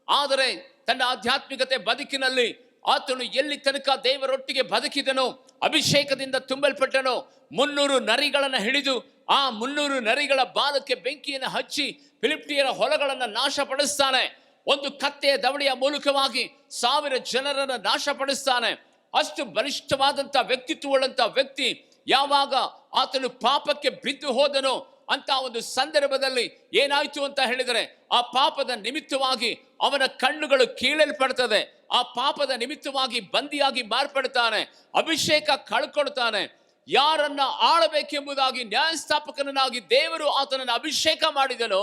ಆದರೆ ತನ್ನ ಆಧ್ಯಾತ್ಮಿಕತೆ ಬದುಕಿನಲ್ಲಿ ಆತನು ಎಲ್ಲಿ ತನಕ ದೇವರೊಟ್ಟಿಗೆ ಬದುಕಿದನೋ, ಅಭಿಷೇಕದಿಂದ ತುಂಬಲ್ಪಟ್ಟನೋ, 300 ನರಿಗಳನ್ನು ಹಿಡಿದು ಆ 300 ನರಿಗಳ ಬಾಲಕ್ಕೆ ಬೆಂಕಿಯನ್ನು ಹಚ್ಚಿ ಫಿಲಿಪ್ಟಿಯರ ಹೊಲಗಳನ್ನು ನಾಶಪಡಿಸ್ತಾನೆ. ಒಂದು ಕತ್ತೆಯ ದವಡಿಯ ಮೂಲಕವಾಗಿ 1000 ಜನರನ್ನು ನಾಶಪಡಿಸ್ತಾನೆ. ಅಷ್ಟು ಬಲಿಷ್ಠವಾದಂತ ವ್ಯಕ್ತಿತ್ವವುಳ್ಳಂತ ವ್ಯಕ್ತಿ ಯಾವಾಗ ಆತನು ಪಾಪಕ್ಕೆ ಬಿದ್ದು ಹೋದನೋ ಅಂತ ಒಂದು ಸಂದರ್ಭದಲ್ಲಿ ಏನಾಯ್ತು ಅಂತ ಹೇಳಿದರೆ, ಆ ಪಾಪದ ನಿಮಿತ್ತವಾಗಿ ಅವನ ಕಣ್ಣುಗಳು ಕೀಳಲ್ಪಡ್ತದೆ. ಆ ಪಾಪದ ನಿಮಿತ್ತವಾಗಿ ಬಂದಿಯಾಗಿ ಮಾರ್ಪಡ್ತಾನೆ, ಅಭಿಷೇಕ ಕಳ್ಕೊಳ್ತಾನೆ. ಯಾರನ್ನ ಆಳಬೇಕೆಂಬುದಾಗಿ ನ್ಯಾಯಸ್ಥಾಪಕನಾಗಿ ದೇವರು ಆತನನ್ನು ಅಭಿಷೇಕ ಮಾಡಿದನೋ,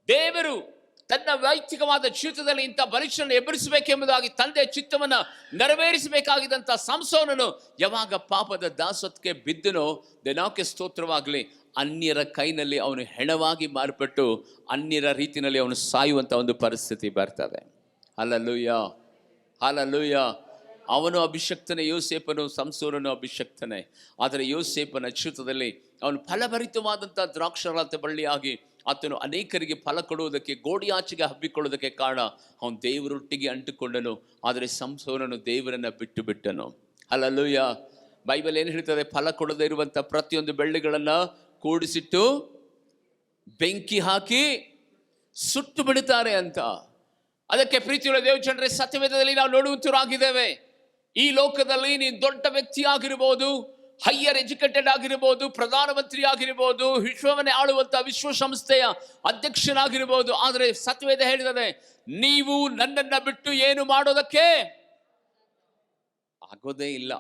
ದೇವರು ತನ್ನ ವೈಯಕ್ತಿಕವಾದ ಜೀವಿತದಲ್ಲಿ ಇಂಥ ಬಲಿಷ್ಠರನ್ನು ಎಬ್ಬರಿಸಬೇಕೆಂಬುದಾಗಿ ತಂದೆಯ ಚಿತ್ತವನ್ನು ನೆರವೇರಿಸಬೇಕಾಗಿದ್ದಂಥ ಸಂಸೋನನು ಯಾವಾಗ ಪಾಪದ ದಾಸತ್ವಕ್ಕೆ ಬಿದ್ದನೋ, ದಿನಕ್ಕೆ ಸ್ತೋತ್ರವಾಗಲಿ, ಅನ್ಯರ ಕೈನಲ್ಲಿ ಅವನು ಹೆಣವಾಗಿ ಮಾರ್ಪಟ್ಟು ಅನ್ಯರ ರೀತಿಯಲ್ಲಿ ಅವನು ಸಾಯುವಂಥ ಒಂದು ಪರಿಸ್ಥಿತಿ ಬರ್ತದೆ. Hallelujah, hallelujah. ಅವನು ಅಭಿಷಕ್ತನೇ, ಯೋಸೇಫನು ಸಂಸೋನನು ಅಭಿಷಕ್ತನೇ. ಆದರೆ ಯೋಸೇಫನ ಜೀವಿತದಲ್ಲಿ ಅವನು ಫಲಭರಿತವಾದಂಥ ದ್ರಾಕ್ಷಾರಸ ಬಳ್ಳಿಯಾಗಿ ಆತನು ಅನೇಕರಿಗೆ ಫಲ ಕೊಡುವುದಕ್ಕೆ, ಗೋಡಿಯಾಚೆಗೆ ಹಬ್ಬಿಕೊಳ್ಳುವುದಕ್ಕೆ ಕಾರಣ ಅವನು ದೇವರೊಟ್ಟಿಗೆ ಅಂಟುಕೊಂಡನು. ಆದರೆ ಸಂಸೋನನು ದೇವರನ್ನ ಬಿಟ್ಟು ಬಿಟ್ಟನು. ಹಲ್ಲೆಲೂಯಾ. ಬೈಬಲ್ ಏನು ಹೇಳ್ತದೆ? ಫಲ ಕೊಡದೇ ಇರುವಂಥ ಪ್ರತಿಯೊಂದು ಬೆಳ್ಳಿಗಳನ್ನ ಕೂಡಿಸಿಟ್ಟು ಬೆಂಕಿ ಹಾಕಿ ಸುಟ್ಟು ಬಿಡುತ್ತಾರೆ ಅಂತ. ಅದಕ್ಕೆ ಪ್ರೀತಿಯುಳ್ಳ ದೇವಜನರೇ, ಸತ್ಯವೇದದಲ್ಲಿ ನಾವು ನೋಡುವಂತರಾಗಿದ್ದೇವೆ. ಈ ಲೋಕದಲ್ಲಿ ನೀನು ದೊಡ್ಡ ವ್ಯಕ್ತಿ ಆಗಿರಬಹುದು, ಹೈಯರ್ ಎಜುಕೇಟೆಡ್ ಆಗಿರಬಹುದು, ಪ್ರಧಾನಮಂತ್ರಿ ಆಗಿರಬಹುದು, ವಿಶ್ವವನ್ನೇ ಆಳುವಂತ ವಿಶ್ವಸಂಸ್ಥೆಯ ಅಧ್ಯಕ್ಷನಾಗಿರಬಹುದು. ಆದರೆ ಸತ್ಯವೇದ ಹೇಳಿದರೆ, ನೀವು ನನ್ನನ್ನ ಬಿಟ್ಟು ಏನು ಮಾಡೋದಕ್ಕೆ ಆಗೋದೇ ಇಲ್ಲ,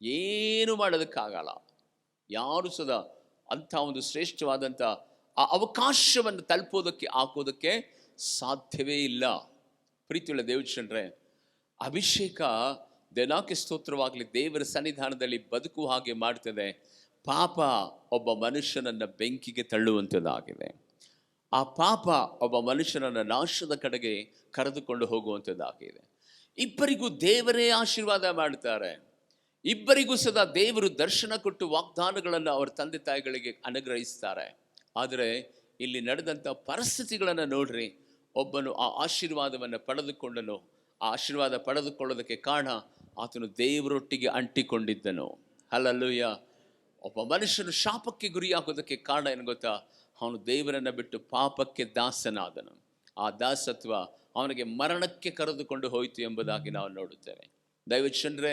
ಏನು ಮಾಡೋದಕ್ಕಾಗಲ್ಲ. ಯಾರು ಸದಾ ಅಂಥ ಒಂದು ಶ್ರೇಷ್ಠವಾದಂಥ ಆ ಅವಕಾಶವನ್ನು ತಲುಪೋದಕ್ಕೆ ಹಾಕೋದಕ್ಕೆ ಸಾಧ್ಯವೇ ಇಲ್ಲ. ಪ್ರೀತಿಯುಳ್ಳ ದೇವಜನರೇ, ಅಭಿಷೇಕ ದಿನಕ್ಕೆ ಸ್ತೋತ್ರವಾಗಲಿ ದೇವರ ಸನ್ನಿಧಾನದಲ್ಲಿ ಬದುಕುವ ಹಾಗೆ ಮಾಡ್ತದೆ. ಪಾಪ ಒಬ್ಬ ಮನುಷ್ಯನನ್ನು ಬೆಂಕಿಗೆ ತಳ್ಳುವಂಥದ್ದಾಗಿದೆ. ಆ ಪಾಪ ಒಬ್ಬ ಮನುಷ್ಯನನ್ನು ನಾಶದ ಕಡೆಗೆ ಕರೆದುಕೊಂಡು ಹೋಗುವಂಥದ್ದಾಗಿದೆ. ಇಬ್ಬರಿಗೂ ದೇವರೇ ಆಶೀರ್ವಾದ ಮಾಡ್ತಾರೆ. ಇಬ್ಬರಿಗೂ ಸದಾ ದೇವರು ದರ್ಶನ ಕೊಟ್ಟು ವಾಗ್ದಾನಗಳನ್ನು ಅವರ ತಂದೆ ತಾಯಿಗಳಿಗೆ ಅನುಗ್ರಹಿಸ್ತಾರೆ. ಆದರೆ ಇಲ್ಲಿ ನಡೆದಂಥ ಪರಿಸ್ಥಿತಿಗಳನ್ನು ನೋಡ್ರಿ. ಒಬ್ಬನು ಆ ಆಶೀರ್ವಾದವನ್ನು ಪಡೆದುಕೊಂಡನು. ಆ ಆಶೀರ್ವಾದ ಪಡೆದುಕೊಳ್ಳೋದಕ್ಕೆ ಕಾರಣ ಆತನು ದೇವರೊಟ್ಟಿಗೆ ಅಂಟಿಕೊಂಡಿದ್ದನು. ಹಲ್ಲೆಲೂಯ. ಒಬ್ಬ ಮನುಷ್ಯನು ಶಾಪಕ್ಕೆ ಗುರಿಯಾಗೋದಕ್ಕೆ ಕಾರಣ ಏನು ಗೊತ್ತಾ? ಅವನು ದೇವರನ್ನು ಬಿಟ್ಟು ಪಾಪಕ್ಕೆ ದಾಸನಾದನು. ಆ ದಾಸತ್ವ ಅವನಿಗೆ ಮರಣಕ್ಕೆ ಕರೆದುಕೊಂಡು ಹೋಯಿತು ಎಂಬುದಾಗಿ ನಾವು ನೋಡುತ್ತೇವೆ. ದಯವಿಟ್ಟು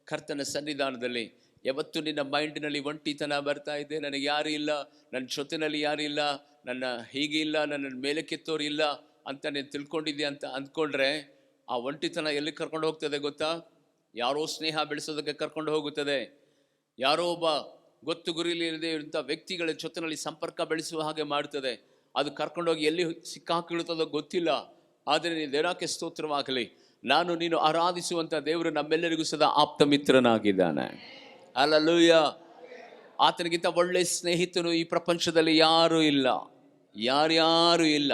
ಕರ್ತನ ಸನ್ನಿಧಾನದಲ್ಲಿ ಯಾವತ್ತು ನಿನ್ನ ಮೈಂಡಿನಲ್ಲಿ ಒಂಟಿತನ ಬರ್ತಾ ಇದೆ, ನನಗೆ ಯಾರು ಇಲ್ಲ, ನನ್ನ ಜೊತೆಯಲ್ಲಿ ಯಾರು ಇಲ್ಲ, ನನ್ನ ಹೀಗೆ ಇಲ್ಲ, ನನ್ನ ಮೇಲಕ್ಕೆತ್ತೋರು ಇಲ್ಲ ಅಂತ ನೀನು ತಿಳ್ಕೊಂಡಿದ್ಯಾ ಅಂತ ಅಂದ್ಕೊಂಡ್ರೆ ಆ ಒಂಟಿತನ ಎಲ್ಲಿ ಕರ್ಕೊಂಡು ಹೋಗ್ತದೆ ಗೊತ್ತಾ? ಯಾರೋ ಸ್ನೇಹ ಬೆಳೆಸೋದಕ್ಕೆ ಕರ್ಕೊಂಡು ಹೋಗುತ್ತದೆ. ಯಾರೋ ಒಬ್ಬ ಗೊತ್ತು ಗುರಿಲಿಲ್ಲದೆ ಇರುವಂಥ ವ್ಯಕ್ತಿಗಳ ಜೊತೆಯಲ್ಲಿ ಸಂಪರ್ಕ ಬೆಳೆಸುವ ಹಾಗೆ ಮಾಡ್ತದೆ. ಅದು ಕರ್ಕೊಂಡೋಗಿ ಎಲ್ಲಿ ಸಿಕ್ಕಾಕಿಳುತ್ತದೋ ಗೊತ್ತಿಲ್ಲ. ಆದರೆ ನೀನು ದೇವರಕ್ಕೆ ಸ್ತೋತ್ರವಾಗಲಿ, ನಾನು ನೀನು ಆರಾಧಿಸುವಂಥ ದೇವರು ನಮ್ಮೆಲ್ಲರಿಗೂ ಸದಾ ಆಪ್ತ ಮಿತ್ರನಾಗಿದ್ದಾನೆ. ಹಲ್ಲೆಲೂಯ. ಆತನಿಗಿಂತ ಒಳ್ಳೆ ಸ್ನೇಹಿತನು ಈ ಪ್ರಪಂಚದಲ್ಲಿ ಯಾರೂ ಇಲ್ಲ, ಯಾರ್ಯಾರೂ ಇಲ್ಲ.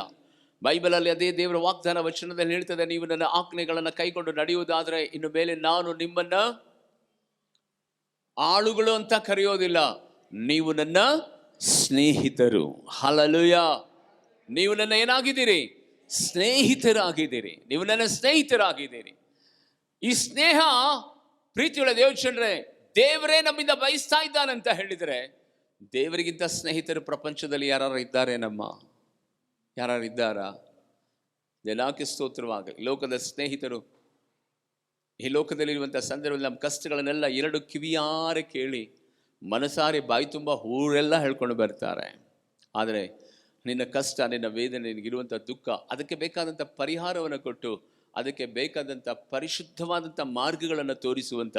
ಬೈಬಲಲ್ಲಿ ಅದೇ ದೇವರ ವಾಗ್ದಾನ ವಚನದಲ್ಲಿ ಹೇಳ್ತದೆ, ನೀವು ನನ್ನ ಆಜ್ಞೆಗಳನ್ನು ಕೈಕೊಂಡು ನಡೆಯುವುದಾದ್ರೆ ಇನ್ನು ಮೇಲೆ ನಾನು ನಿಮ್ಮನ್ನ ಆಳುಗಳು ಅಂತ ಕರೆಯೋದಿಲ್ಲ, ನೀವು ನನ್ನ ಸ್ನೇಹಿತರು. ಹಲ್ಲೆಲೂಯ. ನೀವು ನನ್ನ ಏನಾಗಿದ್ದೀರಿ? ಸ್ನೇಹಿತರಾಗಿದ್ದೀರಿ. ನೀವು ನನ್ನ ಸ್ನೇಹಿತರಾಗಿದ್ದೀರಿ. ಈ ಸ್ನೇಹ ಪ್ರೀತಿಯುಳ್ಳ ದೇವಚಂದ್ರೆ, ದೇವರೇ ನಮ್ಮಿಂದ ಬಯಸ್ತಾ ಇದ್ದಾನಂತ ಹೇಳಿದರೆ, ದೇವರಿಗಿಂತ ಸ್ನೇಹಿತರು ಪ್ರಪಂಚದಲ್ಲಿ ಯಾರು ಇದ್ದಾರೆ? ಯಾರು ಇದ್ದಾರಾ? ಜನಕ್ಕೆ ಸ್ತೋತ್ರವಾಗಲಿ. ಲೋಕದ ಸ್ನೇಹಿತರು ಈ ಲೋಕದಲ್ಲಿರುವಂಥ ಸಂದರ್ಭದಲ್ಲಿ ನಮ್ಮ ಕಷ್ಟಗಳನ್ನೆಲ್ಲ ಎರಡು ಕಿವಿಯಾರೆ ಕೇಳಿ ಮನಸಾರೆ ಬಾಯಿ ತುಂಬ ಊರೆಲ್ಲ ಹೇಳ್ಕೊಂಡು ಬರ್ತಾರೆ. ಆದರೆ ನಿನ್ನ ಕಷ್ಟ, ನಿನ್ನ ವೇದನೆ, ನಿನಗಿರುವಂಥ ದುಃಖ, ಅದಕ್ಕೆ ಬೇಕಾದಂಥ ಪರಿಹಾರವನ್ನು ಕೊಟ್ಟು ಅದಕ್ಕೆ ಬೇಕಾದಂಥ ಪರಿಶುದ್ಧವಾದಂಥ ಮಾರ್ಗಗಳನ್ನು ತೋರಿಸುವಂಥ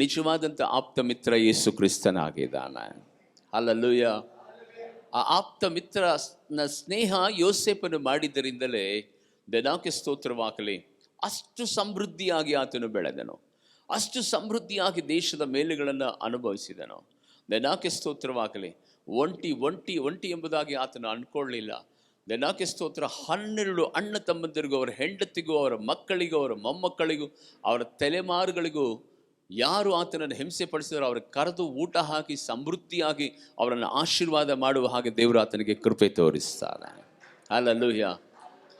ನಿಜವಾದಂಥ ಆಪ್ತ ಮಿತ್ರ ಯೇಸು ಕ್ರಿಸ್ತನಾಗಿದ್ದಾನೆ. ಹಲ್ಲೆಲೂಯ. ಆ ಆಪ್ತ ಮಿತ್ರನ ಸ್ನೇಹ ಯೋಸೇಫನು ಮಾಡಿದ್ದರಿಂದಲೇ ದೇವರಿಗೆ ಸ್ತೋತ್ರವಾಗಲಿ, ಅಷ್ಟು ಸಮೃದ್ಧಿಯಾಗಿ ಆತನು ಬೆಳೆದನು, ಅಷ್ಟು ಸಮೃದ್ಧಿಯಾಗಿ ದೇಶದ ಮೇಲೆಗಳನ್ನು ಅನುಭವಿಸಿದನು. ದೇವರಿಗೆ ಸ್ತೋತ್ರವಾಗಲಿ. ಒಂಟಿ ಎಂಬುದಾಗಿ ಆತನು ಅಂದ್ಕೊಳ್ಳಲಿಲ್ಲ. ದೇವರಿಗೆ ಸ್ತೋತ್ರ. 12 ಅಣ್ಣ ತಮ್ಮಂದಿರಿಗೂ, ಅವರ ಹೆಂಡತಿಗೂ, ಅವರ ಮಕ್ಕಳಿಗೂ, ಅವರ ಮೊಮ್ಮಕ್ಕಳಿಗೂ, ಅವರ ತಲೆಮಾರುಗಳಿಗೂ ಯಾರು ಆತನನ್ನು ಹಿಂಸೆ ಪಡಿಸಿದ್ರು ಅವ್ರಿಗೆ ಕರೆದು ಊಟ ಹಾಕಿ ಸಮೃದ್ಧಿಯಾಗಿ ಅವರನ್ನು ಆಶೀರ್ವಾದ ಮಾಡುವ ಹಾಗೆ ದೇವರು ಆತನಿಗೆ ಕೃಪೆ ತೋರಿಸ್ತಾನೆ. Hallelujah,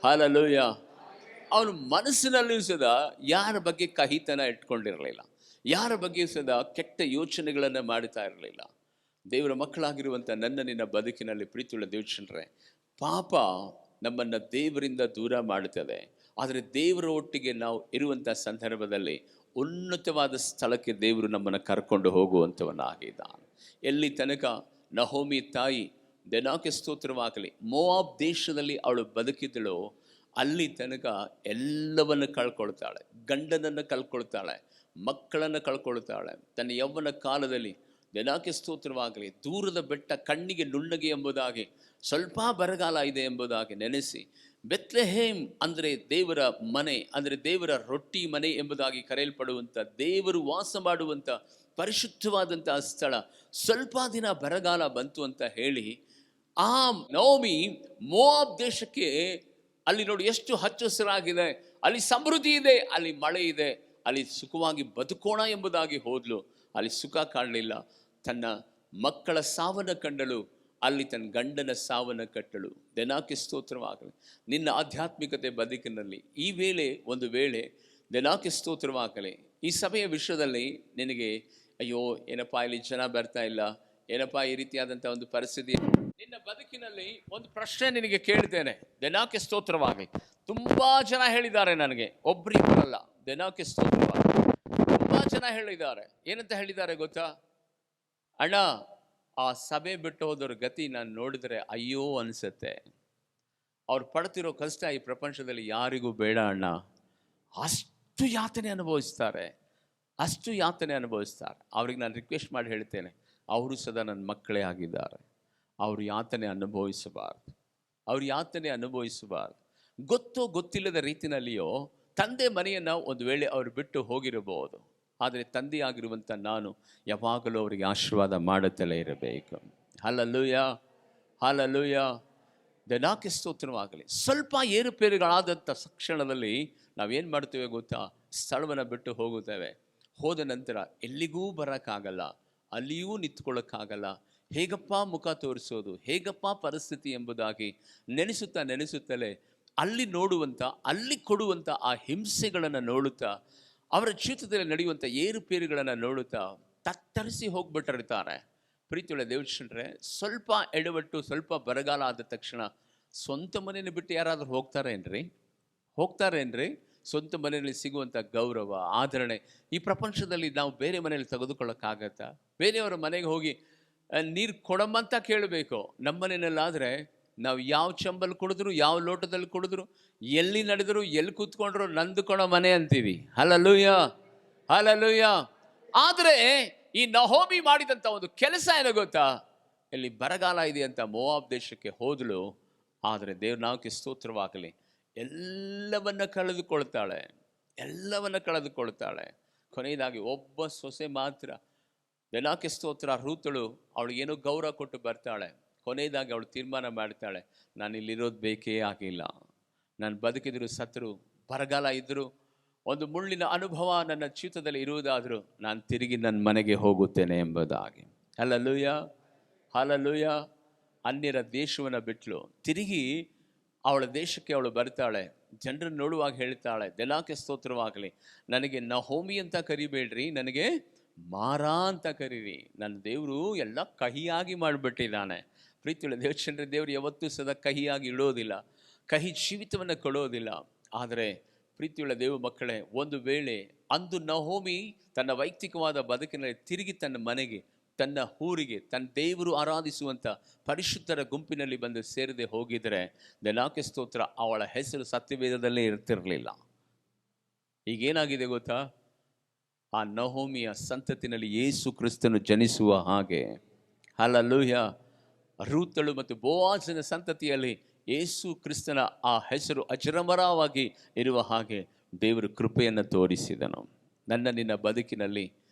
hallelujah. ಅವನು ಮನಸ್ಸಿನಲ್ಲಿ ಸದಾ ಯಾರ ಬಗ್ಗೆ ಕಹಿತನ ಇಟ್ಕೊಂಡಿರಲಿಲ್ಲ, ಯಾರ ಬಗ್ಗೆ ಸದಾ ಕೆಟ್ಟ ಯೋಚನೆಗಳನ್ನು ಮಾಡ್ತಾ ಇರಲಿಲ್ಲ. ದೇವರ ಮಕ್ಕಳಾಗಿರುವಂಥ ನನ್ನ ನಿನ್ನ ಬದುಕಿನಲ್ಲಿ ಪ್ರೀತಿಯುಳ್ಳ ದೇವಚಂದ್ರೆ, ಪಾಪ ನಮ್ಮನ್ನು ದೇವರಿಂದ ದೂರ ಮಾಡುತ್ತದೆ. ಆದರೆ ದೇವರ ಒಟ್ಟಿಗೆ ನಾವು ಇರುವಂಥ ಸಂದರ್ಭದಲ್ಲಿ ಉನ್ನತವಾದ ಸ್ಥಳಕ್ಕೆ ದೇವರು ನಮ್ಮನ್ನು ಕರ್ಕೊಂಡು ಹೋಗುವಂಥವನಾಗಿದ್ದಾನೆ. ಎಲ್ಲಿ ತನಕ ನಹೋಮಿ ತಾಯಿ, ದೇವರಿಗೆ ಸ್ತೋತ್ರವಾಗಲಿ, ಮೋವಾಬ್ ದೇಶದಲ್ಲಿ ಅವಳು ಬದುಕಿದಳೋ ಅಲ್ಲಿ ತನಕ ಎಲ್ಲವನ್ನು ಕಳ್ಕೊಳ್ತಾಳೆ. ಗಂಡನನ್ನು ಕಳ್ಕೊಳ್ತಾಳೆ, ಮಕ್ಕಳನ್ನು ಕಳ್ಕೊಳ್ತಾಳೆ. ತನ್ನ ಯೌವನ ಕಾಲದಲ್ಲಿ ದೇವರಿಗೆ ಸ್ತೋತ್ರವಾಗಲಿ, ದೂರದ ಬೆಟ್ಟ ಕಣ್ಣಿಗೆ ನುಣ್ಣಗೆ ಎಂಬುದಾಗಿ, ಸ್ವಲ್ಪ ಬರಗಾಲ ಇದೆ ಎಂಬುದಾಗಿ ನೆನೆಸಿ, ಬೆತ್ಲೆಹೇಮ್ ಅಂದರೆ ದೇವರ ಮನೆ, ಅಂದರೆ ದೇವರ ರೊಟ್ಟಿ ಮನೆ ಎಂಬುದಾಗಿ ಕರೆಯಲ್ಪಡುವಂಥ, ದೇವರು ವಾಸ ಮಾಡುವಂಥ ಪರಿಶುದ್ಧವಾದಂಥ ಸ್ಥಳ, ಸ್ವಲ್ಪ ದಿನ ಬರಗಾಲ ಬಂತು ಅಂತ ಹೇಳಿ ಆ ನವೋಮಿ ಮೋವಾಬ್ ದೇಶಕ್ಕೆ, ಅಲ್ಲಿ ನೋಡಿ ಎಷ್ಟು ಹಚ್ಚ ಹಸಿರಾಗಿದೆ, ಅಲ್ಲಿ ಸಮೃದ್ಧಿ ಇದೆ, ಅಲ್ಲಿ ಮಳೆ ಇದೆ, ಅಲ್ಲಿ ಸುಖವಾಗಿ ಬದುಕೋಣ ಎಂಬುದಾಗಿ ಹೋದ್ಲು. ಅಲ್ಲಿ ಸುಖ ಕಾಣಲಿಲ್ಲ. ತನ್ನ ಮಕ್ಕಳ ಸಾವನ್ನು ಕಂಡಳು, ಅಲ್ಲಿ ತನ್ನ ಗಂಡನ ಸಾವನ್ನು ಕಟ್ಟಳು. ದೇವರಿಗೆ ಸ್ತೋತ್ರವಾಗಲಿ. ನಿನ್ನ ಆಧ್ಯಾತ್ಮಿಕತೆ ಬದುಕಿನಲ್ಲಿ ಈ ವೇಳೆ ಒಂದು ವೇಳೆ ದೇವರಿಗೆ ಸ್ತೋತ್ರವಾಗಲಿ, ಈ ಸಭೆಯ ವಿಷಯದಲ್ಲಿ ನಿನಗೆ ಅಯ್ಯೋ ಏನಪ್ಪ ಇಲ್ಲಿ ಜನ ಬರ್ತಾ ಇಲ್ಲ, ಏನಪ್ಪ ಈ ರೀತಿಯಾದಂಥ ಒಂದು ಪರಿಸ್ಥಿತಿ, ನಿನ್ನ ಬದುಕಿನಲ್ಲಿ ಒಂದು ಪ್ರಶ್ನೆ ನಿನಗೆ ಕೇಳ್ತೇನೆ. ದೇವರಿಗೆ ಸ್ತೋತ್ರವಾಗಲಿ. ತುಂಬಾ ಜನ ಹೇಳಿದ್ದಾರೆ ನನಗೆ, ಒಬ್ಬರಿಬ್ಬರಲ್ಲ, ದೇವರಿಗೆ ಸ್ತೋತ್ರವಾಗಲಿ. ತುಂಬಾ ಜನ ಹೇಳಿದ್ದಾರೆ. ಏನಂತ ಹೇಳಿದ್ದಾರೆ ಗೊತ್ತಾ? ಅಣ್ಣ, ಆ ಸಭೆ ಬಿಟ್ಟು ಹೋದವ್ರ ಗತಿ ನಾನು ನೋಡಿದ್ರೆ ಅಯ್ಯೋ ಅನಿಸುತ್ತೆ. ಅವ್ರು ಪಡ್ತಿರೋ ಕಷ್ಟ ಈ ಪ್ರಪಂಚದಲ್ಲಿ ಯಾರಿಗೂ ಬೇಡ ಅಣ್ಣ. ಅಷ್ಟು ಯಾತನೆ ಅನುಭವಿಸ್ತಾರೆ, ಅಷ್ಟು ಯಾತನೆ ಅನುಭವಿಸ್ತಾರೆ. ಅವ್ರಿಗೆ ನಾನು ರಿಕ್ವೆಸ್ಟ್ ಮಾಡಿ ಹೇಳ್ತೇನೆ, ಅವರು ಸದಾ ನನ್ನ ಮಕ್ಕಳೇ ಆಗಿದ್ದಾರೆ. ಅವರು ಯಾತನೆ ಅನುಭವಿಸಬಾರ್ದು, ಅವ್ರು ಯಾತನೆ ಅನುಭವಿಸಬಾರ್ದು. ಗೊತ್ತೋ ಗೊತ್ತಿಲ್ಲದ ರೀತಿಯಲ್ಲಿಯೋ ತಂದೆ ಮನೆಯನ್ನು ಒಂದು ವೇಳೆ ಅವರು ಬಿಟ್ಟು ಹೋಗಿರಬಹುದು. ಆದರೆ ತಂದೆಯಾಗಿರುವಂಥ ನಾನು ಯಾವಾಗಲೂ ಅವರಿಗೆ ಆಶೀರ್ವಾದ ಮಾಡುತ್ತಲೇ ಇರಬೇಕು. Hallelujah, hallelujah. ದೇವರಿಗೆ ಸ್ತೋತ್ರವಾಗಲಿ. ಸ್ವಲ್ಪ ಏರುಪೇರುಗಳಾದಂಥ ಕ್ಷಣದಲ್ಲಿ ನಾವೇನು ಮಾಡ್ತೇವೆ ಗೊತ್ತಾ? ಸ್ಥಳವನ್ನು ಬಿಟ್ಟು ಹೋಗುತ್ತೇವೆ. ಹೋದ ನಂತರ ಎಲ್ಲಿಗೂ ಬರೋಕ್ಕಾಗಲ್ಲ, ಅಲ್ಲಿಯೂ ನಿಂತ್ಕೊಳ್ಳೋಕ್ಕಾಗಲ್ಲ. ಹೇಗಪ್ಪ ಮುಖ ತೋರಿಸೋದು, ಹೇಗಪ್ಪ ಪರಿಸ್ಥಿತಿ ಎಂಬುದಾಗಿ ನೆನೆಸುತ್ತಲೇ ಅಲ್ಲಿ ನೋಡುವಂಥ, ಅಲ್ಲಿ ಕೊಡುವಂಥ ಆ ಹಿಂಸೆಗಳನ್ನು ನೋಡುತ್ತಾ, ಅವರ ಜೀವಿತದಲ್ಲಿ ನಡೆಯುವಂಥ ಏರುಪೇರುಗಳನ್ನು ನೋಡುತ್ತಾ ತತ್ತರಿಸಿ ಹೋಗ್ಬಿಟ್ಟಿರ್ತಾರೆ. ಪ್ರೀತಿಯುಳ್ಳ ದೇವಚಂದ್ರೆ, ಸ್ವಲ್ಪ ಎಡವಟ್ಟು, ಸ್ವಲ್ಪ ಬರಗಾಲ ಆದ ತಕ್ಷಣ ಸ್ವಂತ ಮನೆಯನ್ನು ಬಿಟ್ಟು ಯಾರಾದರೂ ಹೋಗ್ತಾರೇನ್ರಿ? ಸ್ವಂತ ಮನೆಯಲ್ಲಿ ಸಿಗುವಂಥ ಗೌರವ, ಆದರಣೆ ಈ ಪ್ರಪಂಚದಲ್ಲಿ ನಾವು ಬೇರೆ ಮನೆಯಲ್ಲಿ ತೆಗೆದುಕೊಳ್ಳೋಕ್ಕಾಗತ್ತಾ? ಬೇರೆಯವರ ಮನೆಗೆ ಹೋಗಿ ನೀರು ಕೊಡಮ್ಮಂತ ಕೇಳಬೇಕು. ನಮ್ಮ ಮನೆಯಲ್ಲಾದರೆ ನಾವು ಯಾವ ಚಂಬಲ್ ಕುಡಿದ್ರು, ಯಾವ ಲೋಟದಲ್ಲಿ ಕುಡಿದ್ರು, ಎಲ್ಲಿ ನಡೆದ್ರು, ಎಲ್ಲಿ ಕೂತ್ಕೊಂಡ್ರು ನಂದು ಕೊಡೋ ಮನೆ ಅಂತೀವಿ. Hallelujah, hallelujah. ಆದರೆ ಈ ನಹೋಮಿ ಮಾಡಿದಂಥ ಒಂದು ಕೆಲಸ ಏನೋ ಗೊತ್ತಾ? ಇಲ್ಲಿ ಬರಗಾಲ ಇದೆ ಅಂತ ಮೋವಾಬ್ ದೇಶಕ್ಕೆ ಹೋದಳು. ಆದರೆ ದೇವರಿಗೆ ಸ್ತೋತ್ರವಾಗಲಿ, ಎಲ್ಲವನ್ನ ಕಳೆದುಕೊಳ್ತಾಳೆ. ಕೊನೆಯದಾಗಿ ಒಬ್ಬ ಸೊಸೆ ಮಾತ್ರ, ದೇವರಿಗೆ ಸ್ತೋತ್ರ, ರೂತಳು, ಅವಳಿಗೇನೋ ಗೌರವ ಕೊಟ್ಟು ಬರ್ತಾಳೆ. ಕೊನೆಯದಾಗಿ ಅವಳು ತೀರ್ಮಾನ ಮಾಡ್ತಾಳೆ, ನಾನು ಇಲ್ಲಿರೋದು ಬೇಕೇ ಆಗಿಲ್ಲ, ನಾನು ಬದುಕಿದ್ರು ಸತ್ರು, ಬರಗಾಲ ಇದ್ದರು, ಒಂದು ಮುಳ್ಳಿನ ಅನುಭವ ನನ್ನ ಜೀವಿತದಲ್ಲಿ ಇರುವುದಾದರೂ ನಾನು ತಿರುಗಿ ನನ್ನ ಮನೆಗೆ ಹೋಗುತ್ತೇನೆ ಎಂಬುದಾಗಿ. Hallelujah, hallelujah. ಅನ್ಯರ ದೇಶವನ್ನು ಬಿಟ್ಟಳು, ತಿರುಗಿ ಅವಳ ದೇಶಕ್ಕೆ ಅವಳು ಬರ್ತಾಳೆ. ಜನರನ್ನು ನೋಡುವಾಗ ಹೇಳ್ತಾಳೆ, ದೆನಾಕೆ ಸ್ತೋತ್ರವಾಗಲಿ, ನನಗೆ ನಹೋಮಿ ಅಂತ ಕರಿಬೇಡ್ರಿ, ನನಗೆ ಮಾರಾ ಅಂತ ಕರೀರಿ. ನನ್ನ ದೇವರು ಎಲ್ಲ ಕಹಿಯಾಗಿ ಮಾಡಿಬಿಟ್ಟಿದ್ದಾನೆ. ಪ್ರೀತಿಯುಳ್ಳ ದೇವಚಂದ್ರ, ದೇವರು ಯಾವತ್ತೂ ಸದಾ ಕಹಿಯಾಗಿ ಇಡೋದಿಲ್ಲ, ಕಹಿ ಜೀವಿತವನ್ನು ಕೊಡೋದಿಲ್ಲ. ಆದರೆ ಪ್ರೀತಿಯುಳ್ಳ ದೇವ ಮಕ್ಕಳೇ, ಒಂದು ವೇಳೆ ಅಂದು ನಹೋಮಿ ತನ್ನ ವೈಯಕ್ತಿಕವಾದ ಬದುಕಿನಲ್ಲಿ ತಿರುಗಿ ತನ್ನ ಮನೆಗೆ, ತನ್ನ ಊರಿಗೆ, ತನ್ನ ದೇವರು ಆರಾಧಿಸುವಂಥ ಪರಿಶುದ್ಧರ ಗುಂಪಿನಲ್ಲಿ ಬಂದು ಸೇರದೆ ಹೋಗಿದರೆ, ದೆನಾಕೆ ಸ್ತೋತ್ರ, ಅವಳ ಹೆಸರು ಸತ್ಯವೇದದಲ್ಲೇ ಇರ್ತಿರಲಿಲ್ಲ. ಈಗೇನಾಗಿದೆ ಗೊತ್ತಾ? ಆ ನಹೋಮಿಯ ಸಂತತಿನಲ್ಲಿ ಯೇಸು ಕ್ರಿಸ್ತನು ಜನಿಸುವ ಹಾಗೆ, ಹಲ್ಲೆಲೂಯಾ, ರೂತಳು ಮತ್ತು ಬೋವಾಜನ ಸಂತತಿಯಲ್ಲಿ ಯೇಸು ಕ್ರಿಸ್ತನ ಆ ಹೆಸರು ಅಜರಮರವಾಗಿ ಇರುವ ಹಾಗೆ ದೇವರು ಕೃಪೆಯನ್ನು ತೋರಿಸಿದನು. ನನ್ನ ನಿನ್ನ ಬದುಕಿನಲ್ಲಿ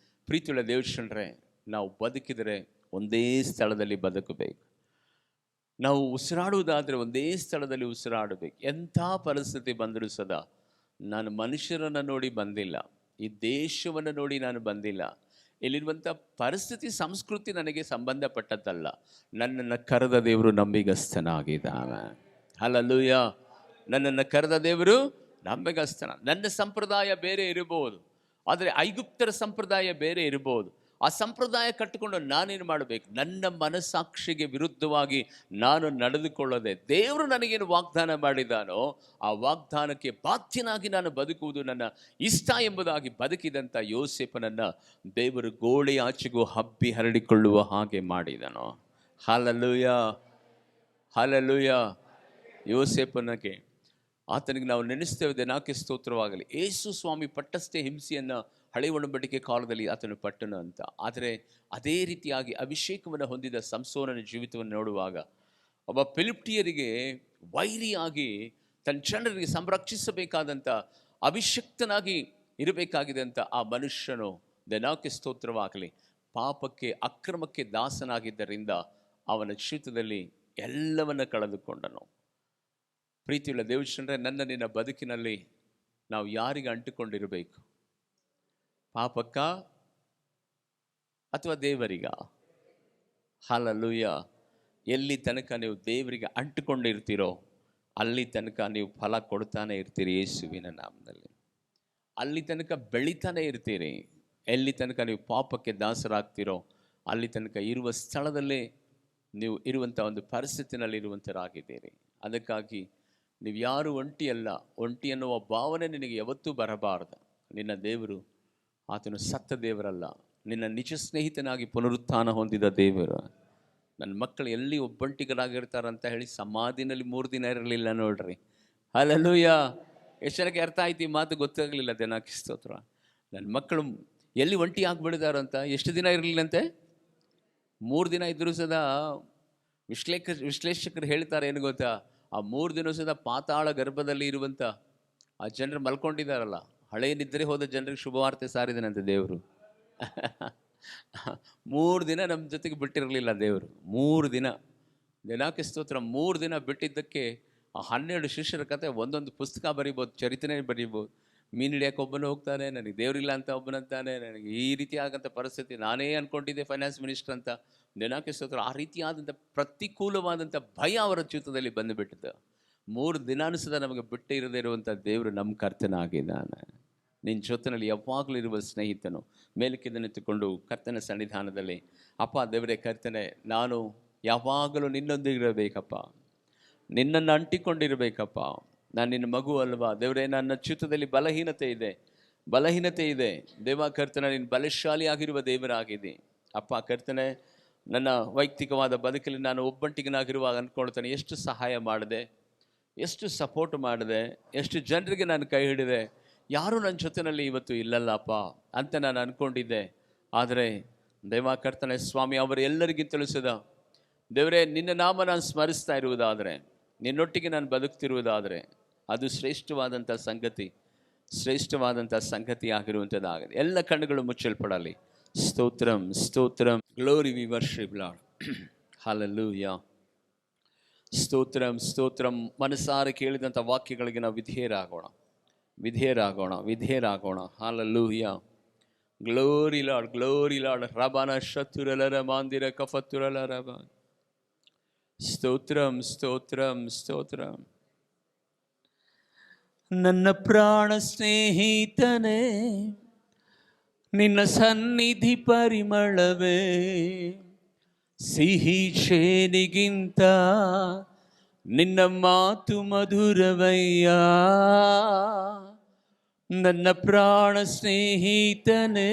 ಪ್ರೀತಿಯುಳ್ಳ ದೇವಚಂದ್ರೇ, ನಾವು ಬದುಕಿದರೆ ಒಂದೇ ಸ್ಥಳದಲ್ಲಿ ಬದುಕಬೇಕು. ನಾವು ಉಸಿರಾಡುವುದಾದರೆ ಒಂದೇ ಸ್ಥಳದಲ್ಲಿ ಉಸಿರಾಡಬೇಕು. ಎಂಥ ಪರಿಸ್ಥಿತಿ ಬಂದರೂ ಸದಾ, ನಾನು ಮನುಷ್ಯರನ್ನು ನೋಡಿ ಬಂದಿಲ್ಲ, ಈ ದೇಶವನ್ನು ನೋಡಿ ನಾನು ಬಂದಿಲ್ಲ, ಇಲ್ಲಿರುವಂಥ ಪರಿಸ್ಥಿತಿ ಸಂಸ್ಕೃತಿ ನನಗೆ ಸಂಬಂಧಪಟ್ಟದ್ದಲ್ಲ. ನನ್ನನ್ನು ಕರೆದ ದೇವರು ನಂಬಿಗಸ್ತನಾಗಿದ್ದಾನೆ. ಹಲ್ಲೆಲೂಯಾ, ನನ್ನನ್ನು ಕರೆದ ದೇವರು ನಂಬಿಗಸ್ತನ. ನನ್ನ ಸಂಪ್ರದಾಯ ಬೇರೆ ಇರಬಹುದು, ಆದರೆ ಐಗುಪ್ತರ ಸಂಪ್ರದಾಯ ಬೇರೆ ಇರಬಹುದು. ಆ ಸಂಪ್ರದಾಯ ಕಟ್ಟಿಕೊಂಡು ನಾನೇನು ಮಾಡಬೇಕು? ನನ್ನ ಮನಸ್ಸಾಕ್ಷಿಗೆ ವಿರುದ್ಧವಾಗಿ ನಾನು ನಡೆದುಕೊಳ್ಳದೆ ದೇವರು ನನಗೇನು ವಾಗ್ದಾನ ಮಾಡಿದಾನೋ ಆ ವಾಗ್ದಾನಕ್ಕೆ ಬಾಧ್ಯನಾಗಿ ನಾನು ಬದುಕುವುದು ನನ್ನ ಇಷ್ಟ ಎಂಬುದಾಗಿ ಬದುಕಿದಂಥ ಯೋಸೇಫನನ್ನು ದೇವರು ಗೋಡೆಯಾಚೆಗೂ ಹಬ್ಬಿ ಹರಡಿಕೊಳ್ಳುವ ಹಾಗೆ ಮಾಡಿದನು. Hallelujah, hallelujah. ಯೋಸೇಫನಿಗೆ, ಆತನಿಗೆ ನಾವು ನೆನೆಸ್ತೇವೆ, ದೆನಾಕೆ ಸ್ತೋತ್ರವಾಗಲಿ. ಯೇಸು ಸ್ವಾಮಿ ಪಟ್ಟಷ್ಟೇ ಹಿಂಸೆಯನ್ನು ಹಳೆ ಒಡಂಬಡಿಕೆ ಕಾಲದಲ್ಲಿ ಆತನು ಪಟ್ಟನು ಅಂತ. ಆದರೆ ಅದೇ ರೀತಿಯಾಗಿ ಅಭಿಷೇಕವನ್ನು ಹೊಂದಿದ ಸಂಸೋನನ ಜೀವಿತವನ್ನು ನೋಡುವಾಗ, ಒಬ್ಬ ಫಿಲಿಷ್ಟಿಯರಿಗೆ ವೈರಿಯಾಗಿ ತನ್ನ ಜನರಿಗೆ ಸಂರಕ್ಷಿಸಬೇಕಾದಂಥ ಅಭಿಷಕ್ತನಾಗಿ ಇರಬೇಕಾಗಿದ್ದಂಥ ಆ ಮನುಷ್ಯನು, ದೆನಾಕೆ ಸ್ತೋತ್ರವಾಗಲಿ, ಪಾಪಕ್ಕೆ ಅಕ್ರಮಕ್ಕೆ ದಾಸನಾಗಿದ್ದರಿಂದ ಅವನ ಜೀವಿತದಲ್ಲಿ ಎಲ್ಲವನ್ನ ಕಳೆದುಕೊಂಡನು. ಪ್ರೀತಿಯುಳ್ಳ ದೇವಚಂದ್ರ, ನನ್ನ ನಿನ್ನ ಬದುಕಿನಲ್ಲಿ ನಾವು ಯಾರಿಗೆ ಅಂಟಿಕೊಂಡಿರಬೇಕು? ಪಾಪಕ್ಕ ಅಥವಾ ದೇವರಿಗ? ಹಲ್ಲೆಲೂಯಾ. ಎಲ್ಲಿ ತನಕ ನೀವು ದೇವರಿಗೆ ಅಂಟಿಕೊಂಡಿರ್ತೀರೋ ಅಲ್ಲಿ ತನಕ ನೀವು ಫಲ ಕೊಡ್ತಾನೆ ಇರ್ತೀರಿ ಯೇಸುವಿನ ನಾಮದಲ್ಲಿ. ಅಲ್ಲಿ ತನಕ ಬೆಳಿತಾನೆ ಇರ್ತೀರಿ. ಎಲ್ಲಿ ತನಕ ನೀವು ಪಾಪಕ್ಕೆ ದಾಸರಾಗ್ತೀರೋ ಅಲ್ಲಿ ತನಕ ಇರುವ ಸ್ಥಳದಲ್ಲೇ ನೀವು ಇರುವಂಥ ಒಂದು ಪರಿಸ್ಥಿತಿನಲ್ಲಿ ಇರುವಂಥರಾಗಿದ್ದೀರಿ. ಅದಕ್ಕಾಗಿ ನೀವು ಯಾರು ಒಂಟಿಯಲ್ಲ, ಒಂಟಿ ಅನ್ನುವ ಭಾವನೆ ನಿನಗೆ ಯಾವತ್ತೂ ಬರಬಾರ್ದು. ನಿನ್ನ ದೇವರು ಆತನು ಸತ್ತ ದೇವರಲ್ಲ, ನಿನ್ನ ನಿಜ ಸ್ನೇಹಿತನಾಗಿ ಪುನರುತ್ಥಾನ ಹೊಂದಿದ ದೇವರು. ನನ್ನ ಮಕ್ಕಳು ಎಲ್ಲಿ ಒಬ್ಬಂಟಿಗರಾಗಿರ್ತಾರಂತ ಹೇಳಿ ಸಮಾಧಿನಲ್ಲಿ 3 ದಿನ ಇರಲಿಲ್ಲ ನೋಡ್ರಿ. ಹಲ್ಲೆಲೂಯಾ. ಎಷ್ಟು ಜನಕ್ಕೆ ಅರ್ಥ ಆಯ್ತು ಈ ಮಾತು? ಗೊತ್ತಾಗಲಿಲ್ಲ. ದೆನಾಕೆ ಸ್ತೋತ್ರ. ನನ್ನ ಮಕ್ಕಳು ಎಲ್ಲಿ ಒಂಟಿ ಆಗಿಬಿಡಿದಾರಂತ. ಎಷ್ಟು ದಿನ ಇರಲಿಲ್ಲಂತೆ? 3 ದಿನ ಇದ್ದರೂ ಸದಾ ವಿಶ್ಲೇಷಕರು ಹೇಳ್ತಾರೆ ಏನು ಗೊತ್ತಾ? ಆ 3 ದಿನ ಸದಾ ಪಾತಾಳ ಗರ್ಭದಲ್ಲಿ ಇರುವಂಥ ಆ ಜನರು ಮಲ್ಕೊಂಡಿದ್ದಾರಲ್ಲ, ಹಳೆಯ ನಿದ್ರೆ ಹೋದ ಜನರಿಗೆ ಶುಭವಾರ್ತೆ ಸಾರಿದನಂತೆ ದೇವರು. 3 ದಿನ ನಮ್ಮ ಜೊತೆಗೆ ಬಿಟ್ಟಿರಲಿಲ್ಲ ದೇವರು. 3 ದಿನ. ದೆನಾಕೆ ಸ್ತೋತ್ರ. 3 ದಿನ ಬಿಟ್ಟಿದ್ದಕ್ಕೆ ಆ 12 ಶಿಷ್ಯರ ಕತೆ ಒಂದೊಂದು ಪುಸ್ತಕ ಬರೀಬೋದು, ಚರಿತ್ರೆ ಬರೀಬೋದು. ಮೀನು ಹಿಡಿಯೋಕೆ ಒಬ್ಬನು ಹೋಗ್ತಾನೆ, ನನಗೆ ದೇವರಿಲ್ಲ ಅಂತ ಒಬ್ಬನಂತಾನೆ, ನನಗೆ ಈ ರೀತಿ ಆಗಂಥ ಪರಿಸ್ಥಿತಿ, ನಾನೇ ಅಂದ್ಕೊಂಡಿದ್ದೆ ಫೈನಾನ್ಸ್ ಮಿನಿಸ್ಟರ್ ಅಂತ. ದೆನಾಕೆ ಸ್ತೋತ್ರ. ಆ ರೀತಿಯಾದಂಥ ಪ್ರತಿಕೂಲವಾದಂಥ ಭಯ ಅವರ ಜೀವಿತದಲ್ಲಿ ಬಂದುಬಿಟ್ಟಿದ್ದು. 3 ದಿನಾನುಸದ ನಮಗೆ ಬಿಟ್ಟು ಇರದೇ ಇರುವಂಥ ದೇವರು ನಮ್ಮ ಕರ್ತನಾಗಿದ್ದಾನೆ. ನಿನ್ನ ಜೊತೆಯಲ್ಲಿ ಯಾವಾಗಲೂ ಇರುವ ಸ್ನೇಹಿತನು ಮೇಲಕ್ಕೆದನ್ನೆತ್ತುಕೊಂಡು ಕರ್ತನ ಸನ್ನಿಧಾನದಲ್ಲಿ, ಅಪ್ಪ ದೇವರೇ ಕರ್ತನೆ, ನಾನು ಯಾವಾಗಲೂ ನಿನ್ನೊಂದಿಗಿರಬೇಕಪ್ಪ, ನಿನ್ನನ್ನು ಅಂಟಿಕೊಂಡಿರಬೇಕಪ್ಪ. ನಾನು ನಿನ್ನ ಮಗು ಅಲ್ವಾ ದೇವರೇ? ನನ್ನ ಜೀವಿತದಲ್ಲಿ ಬಲಹೀನತೆ ಇದೆ ದೇವ ಕರ್ತನೆ, ನೀನು ಬಲಶಾಲಿಯಾಗಿರುವ ದೇವರಾಗಿದೆ ಅಪ್ಪ ಕರ್ತನೆ. ನನ್ನ ವೈಯಕ್ತಿಕವಾದ ಬದುಕಲ್ಲಿ ನಾನು ಒಬ್ಬಂಟಿಗನಾಗಿರುವಾಗ ಅಂದ್ಕೊಳ್ತಾನೆ, ಎಷ್ಟು ಸಹಾಯ ಮಾಡಿದೆ, ಎಷ್ಟು ಸಪೋರ್ಟ್ ಮಾಡಿದೆ, ಎಷ್ಟು ಜನರಿಗೆ ನಾನು ಕೈ ಹಿಡಿದೆ, ಯಾರೂ ನನ್ನ ಜೊತೆಯಲ್ಲಿ ಇವತ್ತು ಇಲ್ಲಲ್ಲಪ್ಪ ಅಂತ ನಾನು ಅಂದ್ಕೊಂಡಿದ್ದೆ. ಆದರೆ ದೇವ ಕರ್ತನೆ ಸ್ವಾಮಿ, ಅವರು ಎಲ್ಲರಿಗೂ ತಿಳಿಸಿದ ದೇವರೇ, ನಿನ್ನ ನಾಮ ನಾನು ಸ್ಮರಿಸ್ತಾ ಇರುವುದಾದರೆ, ನಿನ್ನೊಟ್ಟಿಗೆ ನಾನು ಬದುಕ್ತಿರುವುದಾದರೆ ಅದು ಶ್ರೇಷ್ಠವಾದಂಥ ಸಂಗತಿ ಆಗಿರುವಂಥದ್ದಾಗಿದೆ. ಎಲ್ಲ ಕಣ್ಣುಗಳು ಮುಚ್ಚಲ್ಪಡಲಿ. ಸ್ತೋತ್ರಂ ಸ್ತೋತ್ರಂ. Glory we worship Lord. Hallelujah. ಸ್ತೋತ್ರಂ ಸ್ತೋತ್ರಂ. ಮನಸಾರೆ ಕೇಳಿದಂಥ ವಾಕ್ಯಗಳಿಗೆ ನಾವು ವಿಧೇಯರಾಗೋಣ, ವಿಧೇಯರಾಗೋಣ, ವಿಧೇಯರಾಗೋಣ. Hallelujah. Glory Lord, glory Lord. ರಬನ ಶತುರಲರ ಮಾಂದಿರ ಕಫತುರಲರ. ಸ್ತೋತ್ರಂ ಸ್ತೋತ್ರಂ ಸ್ತೋತ್ರಂ. ನನ್ನ ಪ್ರಾಣ ಸ್ನೇಹಿತನೇ, ನಿನ್ನ ಸನ್ನಿಧಿ ಪರಿಮಳವೇ ಸಿಹಿ ಶೇನಿಗಿಂತ ನಿನ್ನ ಮಾತು ಮಧುರವಯ್ಯ. ನನ್ನ ಪ್ರಾಣ ಸ್ನೇಹಿತನೇ,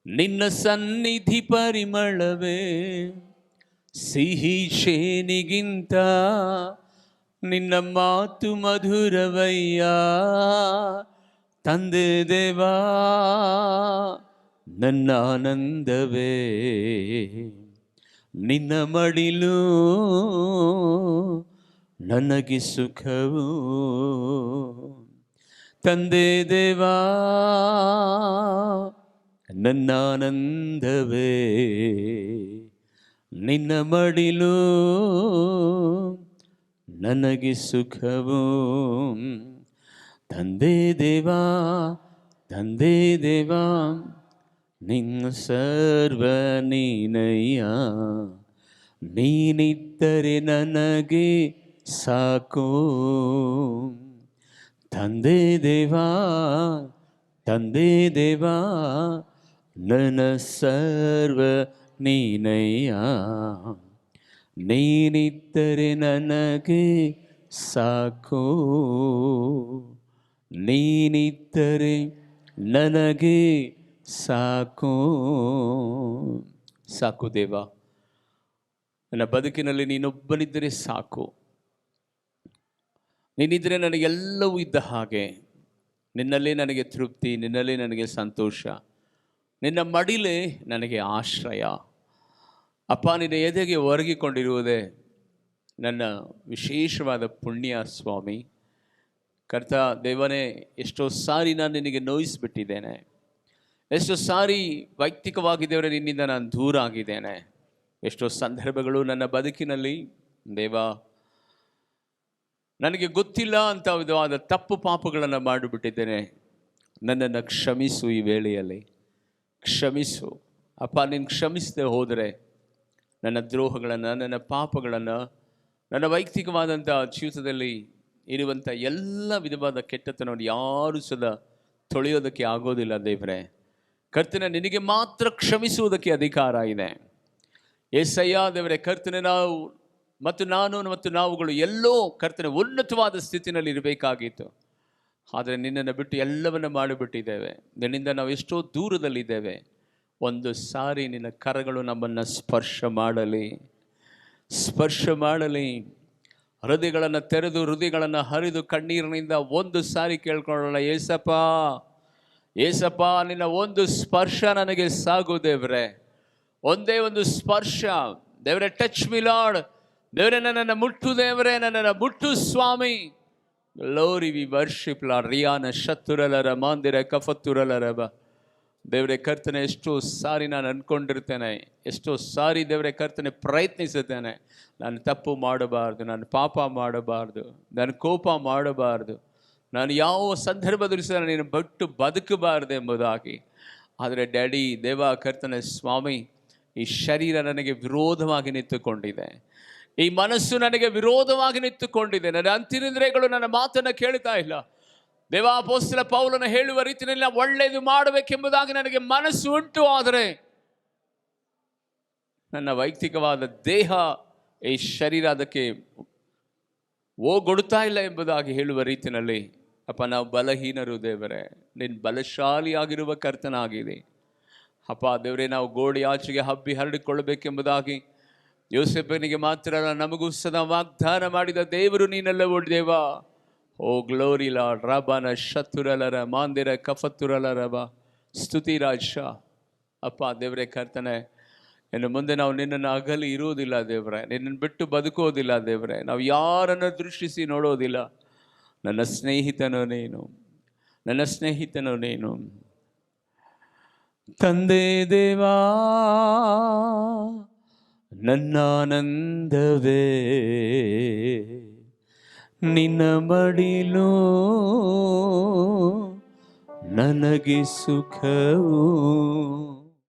ನಿನ್ನ ಸನ್ನಿಧಿ ಪರಿಮಳವೇ ಸಿಹಿ ಶೇನಿಗಿಂತ ನಿನ್ನ ಮಾತು ಮಧುರವಯ್ಯ. ತಂದೆ ದೇವಾ ನನ್ನ ಆನಂದವೇ, ನಿನ್ನ ಮಡಿಲು ನನಗೆ ಸುಖವು. ತಂದೆ ದೇವಾ ನನ್ನ ಆನಂದವೇ, ನಿನ್ನ ಮಡಿಲು ನನಗೆ ಸುಖವು. ತಂದೆ ದೇವಾ, ತಂದೆ ದೇವಾ ನಿನ್ನ ಸರ್ವ ನೀನಯ್ಯ. ನೀನಿದ್ದರೆ ನನಗೆ ಸಾಕು. ತಂದೆ ದೇವಾ, ತಂದೆ ದೇವಾ ನನ್ನ ಸರ್ವ ನೀನಯ್ಯ. ನೀನಿದ್ದರೆ ನನಗೆ ಸಾಕು. ನೀನಿದ್ದರೆ ನನಗೆ ಸಾಕು. ಸಾಕು ದೇವ, ನನ್ನ ಬದುಕಿನಲ್ಲಿ ನೀನೊಬ್ಬನಿದ್ದರೆ ಸಾಕು. ನೀನಿದ್ದರೆ ನನಗೆಲ್ಲವೂ ಇದ್ದ ಹಾಗೆ. ನಿನ್ನಲ್ಲೇ ನನಗೆ ತೃಪ್ತಿ, ನಿನ್ನಲ್ಲೇ ನನಗೆ ಸಂತೋಷ, ನಿನ್ನ ಮಡಿಲೇ ನನಗೆ ಆಶ್ರಯ. ಅಪ್ಪ, ನಿನ್ನ ಎದೆಗೆ ಒರಗಿಕೊಂಡಿರುವುದೇ ನನ್ನ ವಿಶೇಷವಾದ ಪುಣ್ಯ ಸ್ವಾಮಿ. ಕರ್ತ ದೇವನೇ, ಎಷ್ಟೋ ಸಾರಿ ನಾನು ನಿನಗೆ ನೋಯಿಸಿಬಿಟ್ಟಿದ್ದೇನೆ. ಎಷ್ಟೋ ಸಾರಿ ವೈಯಕ್ತಿಕವಾಗಿ ದೇವರೇ ನಿನ್ನಿಂದ ನಾನು ದೂರ ಆಗಿದ್ದೇನೆ. ಎಷ್ಟೋ ಸಂದರ್ಭಗಳು ನನ್ನ ಬದುಕಿನಲ್ಲಿ ದೇವ ನನಗೆ ಗೊತ್ತಿಲ್ಲ ಅಂತ ವಿಧವಾದ ತಪ್ಪು ಪಾಪಗಳನ್ನು ಮಾಡಿಬಿಟ್ಟಿದ್ದೇನೆ. ನನ್ನನ್ನು ಕ್ಷಮಿಸು, ಈ ವೇಳೆಯಲ್ಲಿ ಕ್ಷಮಿಸು ಅಪ್ಪ. ನೀನು ಕ್ಷಮಿಸದೆ ಹೋದರೆ ನನ್ನ ದ್ರೋಹಗಳನ್ನು, ನನ್ನ ಪಾಪಗಳನ್ನು, ನನ್ನ ವೈಯಕ್ತಿಕವಾದಂಥ ಜೀವಿತದಲ್ಲಿ ಇರುವಂಥ ಎಲ್ಲ ವಿಧವಾದ ಕೆಟ್ಟತನವನ್ನು ಯಾರೂ ಸದಾ ತೊಳೆಯೋದಕ್ಕೆ ಆಗೋದಿಲ್ಲ ದೇವರೇ. ಕರ್ತನೆ, ನಿನಗೆ ಮಾತ್ರ ಕ್ಷಮಿಸುವುದಕ್ಕೆ ಅಧಿಕಾರ ಇದೆ. ಏಸಯ್ಯ ದೇವರೇ, ಕರ್ತನೆ, ನಾವು ಮತ್ತು ನಾನು ಮತ್ತು ನಾವುಗಳು ಎಲ್ಲೋ ಕರ್ತನೆ ಉನ್ನತವಾದ ಸ್ಥಿತಿನಲ್ಲಿ ಇರಬೇಕಾಗಿತ್ತು. ಆದರೆ ನಿನ್ನನ್ನು ಬಿಟ್ಟು ಎಲ್ಲವನ್ನು ಮಾಡಿಬಿಟ್ಟಿದ್ದೇವೆ. ನಿನ್ನಿಂದ ನಾವು ಎಷ್ಟೋ ದೂರದಲ್ಲಿದ್ದೇವೆ. ಒಂದು ಸಾರಿ ನಿನ್ನ ಕರಗಳು ನಮ್ಮನ್ನು ಸ್ಪರ್ಶ ಮಾಡಲಿ, ಸ್ಪರ್ಶ ಮಾಡಲಿ. ಹೃದಯಗಳನ್ನು ತೆರೆದು, ಹೃದಯಗಳನ್ನು ಹರಿದು, ಕಣ್ಣೀರಿನಿಂದ ಒಂದು ಸಾರಿ ಕೇಳ್ಕೊಳ್ಳೋಣ. ಏಸಪ್ಪ, ಏಸಪ್ಪ, ನಿನ್ನ ಒಂದು ಸ್ಪರ್ಶ ನನಗೆ ಸಾಕು ದೇವರೇ. ಒಂದೇ ಒಂದು ಸ್ಪರ್ಶ ದೇವರೇ. Touch me Lord. ದೇವರೇ, ನನ್ನನ್ನು ಮುಟ್ಟು ದೇವರೇ, ನನ್ನನ್ನು ಮುಟ್ಟು ಸ್ವಾಮಿ. Glory we worship Lord. ರಿಯಾನ ಶತುರಲರ ಮಾಂದಿರ ಕಫತುರಲರಬ. ದೇವರೇ ಕರ್ತನೆ, ಎಷ್ಟೋ ಸಾರಿ ನಾನು ಅಂದ್ಕೊಂಡಿರ್ತೇನೆ, ಎಷ್ಟೋ ಸಾರಿ ದೇವರೇ ಕರ್ತನೆ ಪ್ರಯತ್ನಿಸುತ್ತೇನೆ. ನಾನು ತಪ್ಪು ಮಾಡಬಾರ್ದು, ನಾನು ಪಾಪ ಮಾಡಬಾರ್ದು, ನಾನು ಕೋಪ ಮಾಡಬಾರ್ದು, ನಾನು ಯಾವ ಸಂದರ್ಭದಲ್ಲಿ ಸಹ ನೀನು ಬಿಟ್ಟು ಬದುಕಬಾರ್ದು ಎಂಬುದಾಗಿ. ಆದರೆ ಡ್ಯಾಡಿ ದೇವ ಕರ್ತನೆ ಸ್ವಾಮಿ, ಈ ಶರೀರ ನನಗೆ ವಿರೋಧವಾಗಿ ನಿಂತುಕೊಂಡಿದೆ, ಈ ಮನಸ್ಸು ನನಗೆ ವಿರೋಧವಾಗಿ ನಿಂತುಕೊಂಡಿದೆ. ನನ್ನ ಅಂತಿನಿಂದ್ರಿಯಗಳು ನನ್ನ ಮಾತನ್ನು ಕೇಳ್ತಾ ಇಲ್ಲ. ದೇವ, ಅಪೊಸ್ತಲ ಪೌಲನು ಹೇಳುವ ರೀತಿಯಲ್ಲಿ ಒಳ್ಳೆಯದು ಮಾಡಬೇಕೆಂಬುದಾಗಿ ನನಗೆ ಮನಸ್ಸು ಉಂಟು. ಆದರೆ ನನ್ನ ವೈಯಕ್ತಿಕವಾದ ದೇಹ, ಈ ಶರೀರ ಅದಕ್ಕೆ ಓಗೊಡುತ್ತಾ ಇಲ್ಲ ಎಂಬುದಾಗಿ ಹೇಳುವ ರೀತಿಯಲ್ಲಿ ಅಪ್ಪ, ನಾವು ಬಲಹೀನರು ದೇವರೇ. ನೀನು ಬಲಶಾಲಿಯಾಗಿರುವ ಕರ್ತನಾಗಿದೆ ಅಪ್ಪ. ದೇವರೇ, ನಾವು ಗೋಡೆ ಆಚೆಗೆ ಹಬ್ಬಿ ಹರಡಿಕೊಳ್ಳಬೇಕೆಂಬುದಾಗಿ ಯೋಸೇಫನಿಗೆ ಮಾತ್ರ ಅಲ್ಲ, ನಮಗೂ ಸದಾ ವಾಗ್ದಾನ ಮಾಡಿದ ದೇವರು ನೀನೆಲ್ಲವೂ ದೇವ. ಓ ಗ್ಲೋರಿ ಲಾರ್ಡ್. ರಬನ ಶತುರಲರ ಮಾಂದಿರ ಕಫತುರಲರಬ. ಸ್ತುತಿ ರಾಜ ಅಪ್ಪ. ದೇವರೇ ಕರ್ತನೆ, ಇನ್ನು ಮುಂದೆ ನಾವು ನಿನ್ನನ್ನು ಅಗಲಿ ಇರುವುದಿಲ್ಲ ದೇವರೇ, ನಿನ್ನನ್ನು ಬಿಟ್ಟು ಬದುಕೋದಿಲ್ಲ ದೇವರೇ. ನಾವು ಯಾರನ್ನು ದೃಷ್ಟಿಸಿ ನೋಡೋದಿಲ್ಲ. ನನ್ನ ಸ್ನೇಹಿತನೋ ನೀನು, ನನ್ನ ಸ್ನೇಹಿತನೋ ನೀನು. ತಂದೆ ದೇವಾ ನನ್ನಾನಂದವೇ ನಿನ್ನ ಮಡಿಲು, ನನಗೆ ಸುಖವು